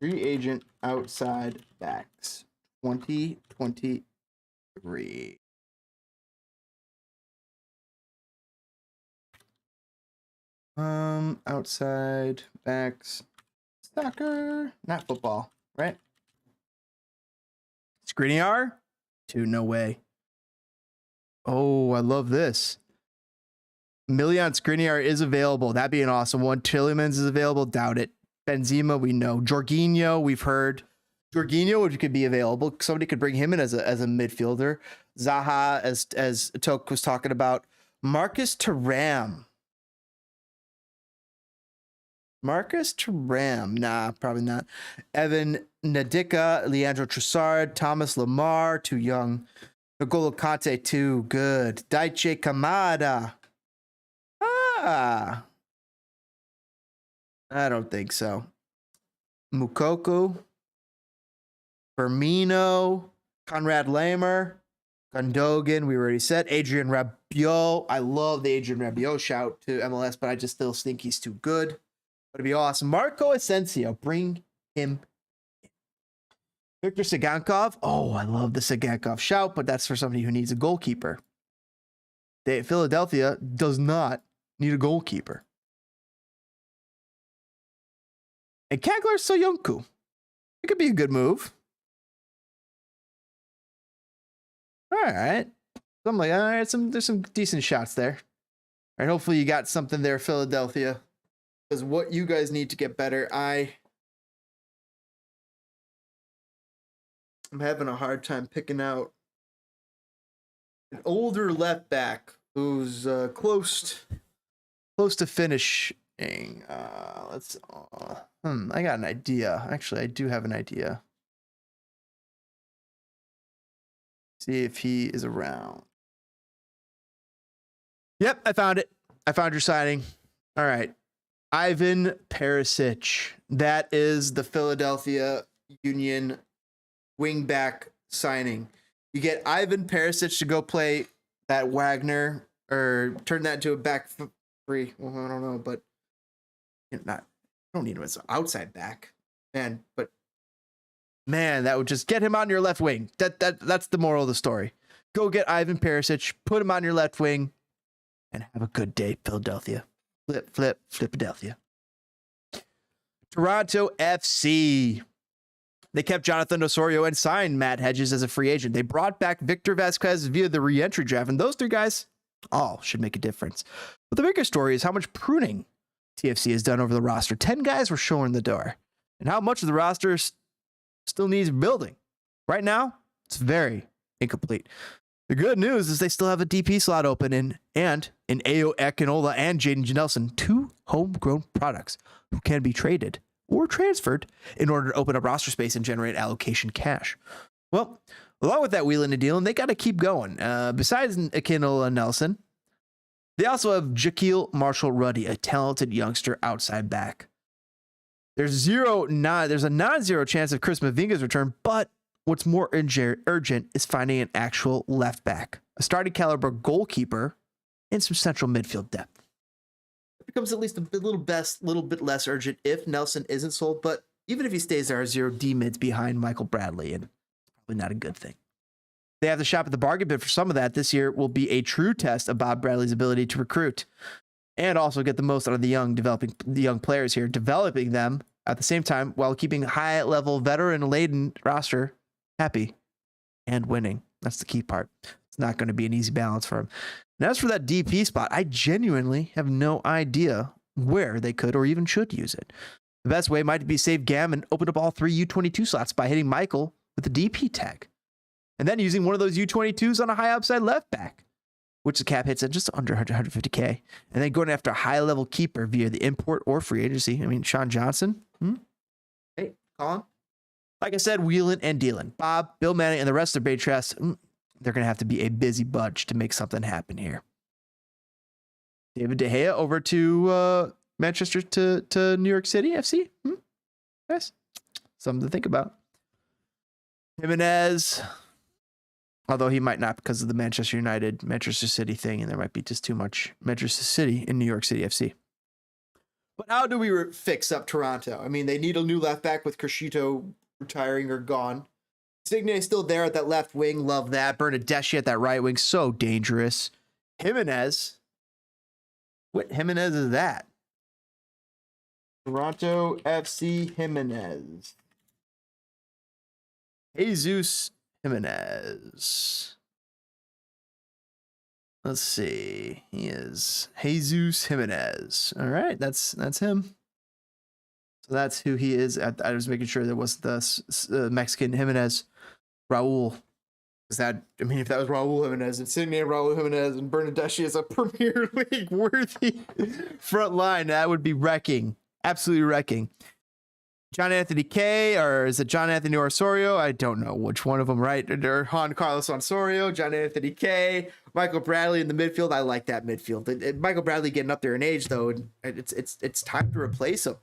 agent outside backs 2023. Outside backs, soccer, not football, right? Skriniar, 2. No way. Oh, I love this. Milian Skriniar is available. That'd be an awesome one. Tillemans is available. Doubt it. Benzema, we know. Jorginho, we've heard. Jorginho, which could be available. Somebody could bring him in as a midfielder. Zaha, as Tok was talking about. Marcus Thuram. Nah, probably not. Evan Ndicka, Leandro Trossard, Thomas Lemar, too young. N'Golo Kante, too good. Daichi Kamada. I don't think so. Mukoko, Firmino, Conrad Lamer, Gundogan, we already said. Adrian Rabiot. I love the Adrian Rabiot shout to MLS, but I just still think he's too good. It'd be awesome. Marco Asensio, bring him in. Victor Sigankov. Oh, I love the Sigankov shout, but that's for somebody who needs a goalkeeper. Philadelphia does not need a goalkeeper. And Kagler Soyuncu. It could be a good move. All right. So I'm like, all right, there's some decent shots there. All right, hopefully you got something there, Philadelphia. Because what you guys need to get better, I'm having a hard time picking out an older left back who's close to finishing. I got an idea. Actually, I do have an idea. See if he is around. Yep, I found it. I found your signing. All right. Ivan Perisic. That is the Philadelphia Union wingback signing. You get Ivan Perisic to go play that Wagner or turn that into a back three. Well, I don't know, but I don't need him as an outside back. Man, that would just get him on your left wing. That's the moral of the story. Go get Ivan Perisic, put him on your left wing, and have a good day, Philadelphia. Philadelphia. Toronto FC. They kept Jonathan Osorio and signed Matt Hedges as a free agent. They brought back Victor Vasquez via the re-entry draft, and those 3 guys all should make a difference. But the bigger story is how much pruning TFC has done over the roster. 10 guys were showing the door, and how much of the roster still needs building. Right now, it's very incomplete. The good news is they still have a DP slot open and in Ayo Ekinola and Jaden Janelson, 2 homegrown products who can be traded or transferred in order to open up roster space and generate allocation cash. Well, along with that wheeling and dealing, they got to keep going. Besides Ekinola and Nelson, they also have Jaquil Marshall-Ruddy, a talented youngster outside back. There's a non-zero chance of Chris Mavinga's return, but what's more urgent is finding an actual left back, a starting caliber goalkeeper, and some central midfield depth. It becomes at least a little bit less urgent if Nelson isn't sold, but even if he stays there, 0 D mids behind Michael Bradley, and probably not a good thing. They have to shop at the bargain bin for some of that. This year will be a true test of Bob Bradley's ability to recruit and also get the most out of the young players here, developing them at the same time while keeping a high-level veteran-laden roster happy and winning. That's the key part. It's not going to be an easy balance for him. And as for that DP spot, I genuinely have no idea where they could or even should use it. The best way might be save GAM and open up all 3 U22 slots by hitting Michael with the DP tag. And then using one of those U22s on a high upside left back, which the cap hits at just under 150K. And then going after a high-level keeper via the import or free agency. I mean, Sean Johnson. Hey, Colin. Like I said, wheeling and dealing. Bob, Bill Manning, and the rest of the Bay Trust, they're going to have to be a busy bunch to make something happen here. David De Gea over to Manchester to New York City FC. Yes, something to think about. Jimenez, although he might not because of the Manchester City thing, and there might be just too much Manchester City in New York City FC. But how do we fix up Toronto? I mean, they need a new left back with Crescito retiring or gone. Signe still there at that left wing. Love that. Bernadeschi at that right wing. So dangerous. Jimenez. What Jimenez is that? Toronto FC Jimenez. Jesus Jimenez. Let's see. He is Jesus Jimenez. All right, that's him. So that's who he is. I was making sure there wasn't the Mexican Jimenez, Raul. Is that? I mean, if that was Raul Jimenez, insignia Raul Jimenez, and Bernadeschi is a Premier League worthy front line, that would be wrecking. Absolutely wrecking. John Anthony K, or is it John Anthony Osorio? I don't know which one of them, right? Or Juan Carlos Osorio, John Anthony K, Michael Bradley in the midfield. I like that midfield. Michael Bradley getting up there in age, though, and it's time to replace him.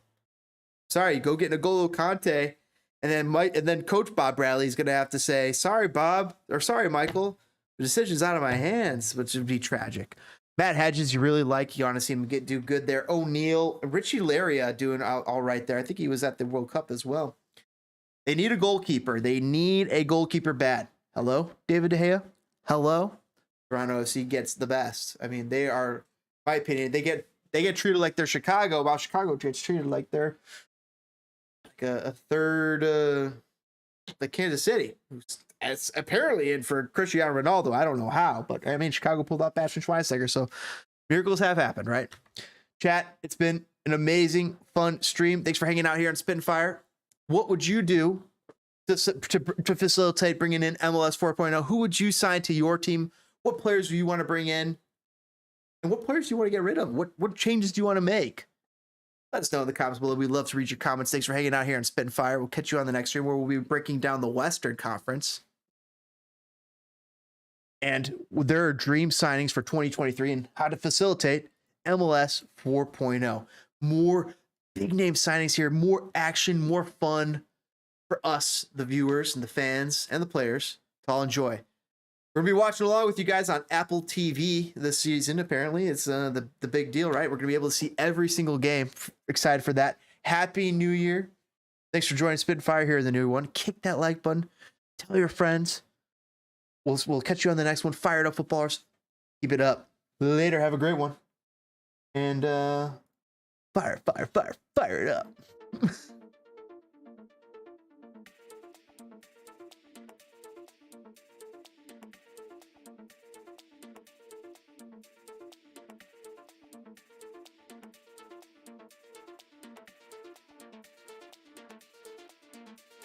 Sorry, go get N'Golo Kante, and then Coach Bob Bradley is gonna have to say, "Sorry, Bob," or "Sorry, Michael, the decision's out of my hands," which would be tragic. Matt Hedges, you really like. You want to see him do good there. O'Neal, Richie Laria doing all right there. I think he was at the World Cup as well. They need a goalkeeper. They need a goalkeeper bad. Hello, David De Gea? Hello? Toronto FC gets the best. I mean, they are, in my opinion, they get treated like they're Chicago, while Chicago gets treated like they're like a third, like Kansas City, who's apparently in for Cristiano Ronaldo. I don't know how, but I mean, Chicago pulled off Bastian Schweinsteiger, so miracles have happened, right? Chat, it's been an amazing, fun stream. Thanks for hanging out here on Spitfire. What would you do to facilitate bringing in MLS 4.0? Who would you sign to your team? What players do you want to bring in? And what players do you want to get rid of? What changes do you want to make? Let us know in the comments below. We'd love to read your comments. Thanks for hanging out here on Spitfire. We'll catch you on the next stream where we'll be breaking down the Western Conference. And there are dream signings for 2023 and how to facilitate MLS 4.0. More big name signings here, more action, more fun for us, the viewers and the fans and the players to all enjoy. We're gonna be watching along with you guys on Apple TV this season. Apparently, it's the big deal, right? We're gonna be able to see every single game. Excited for that. Happy New Year! Thanks for joining Spitfire here in the new one. Kick that like button. Tell your friends. We'll catch you on the next one. Fire it up, footballers. Keep it up. Later. Have a great one. And fire it up.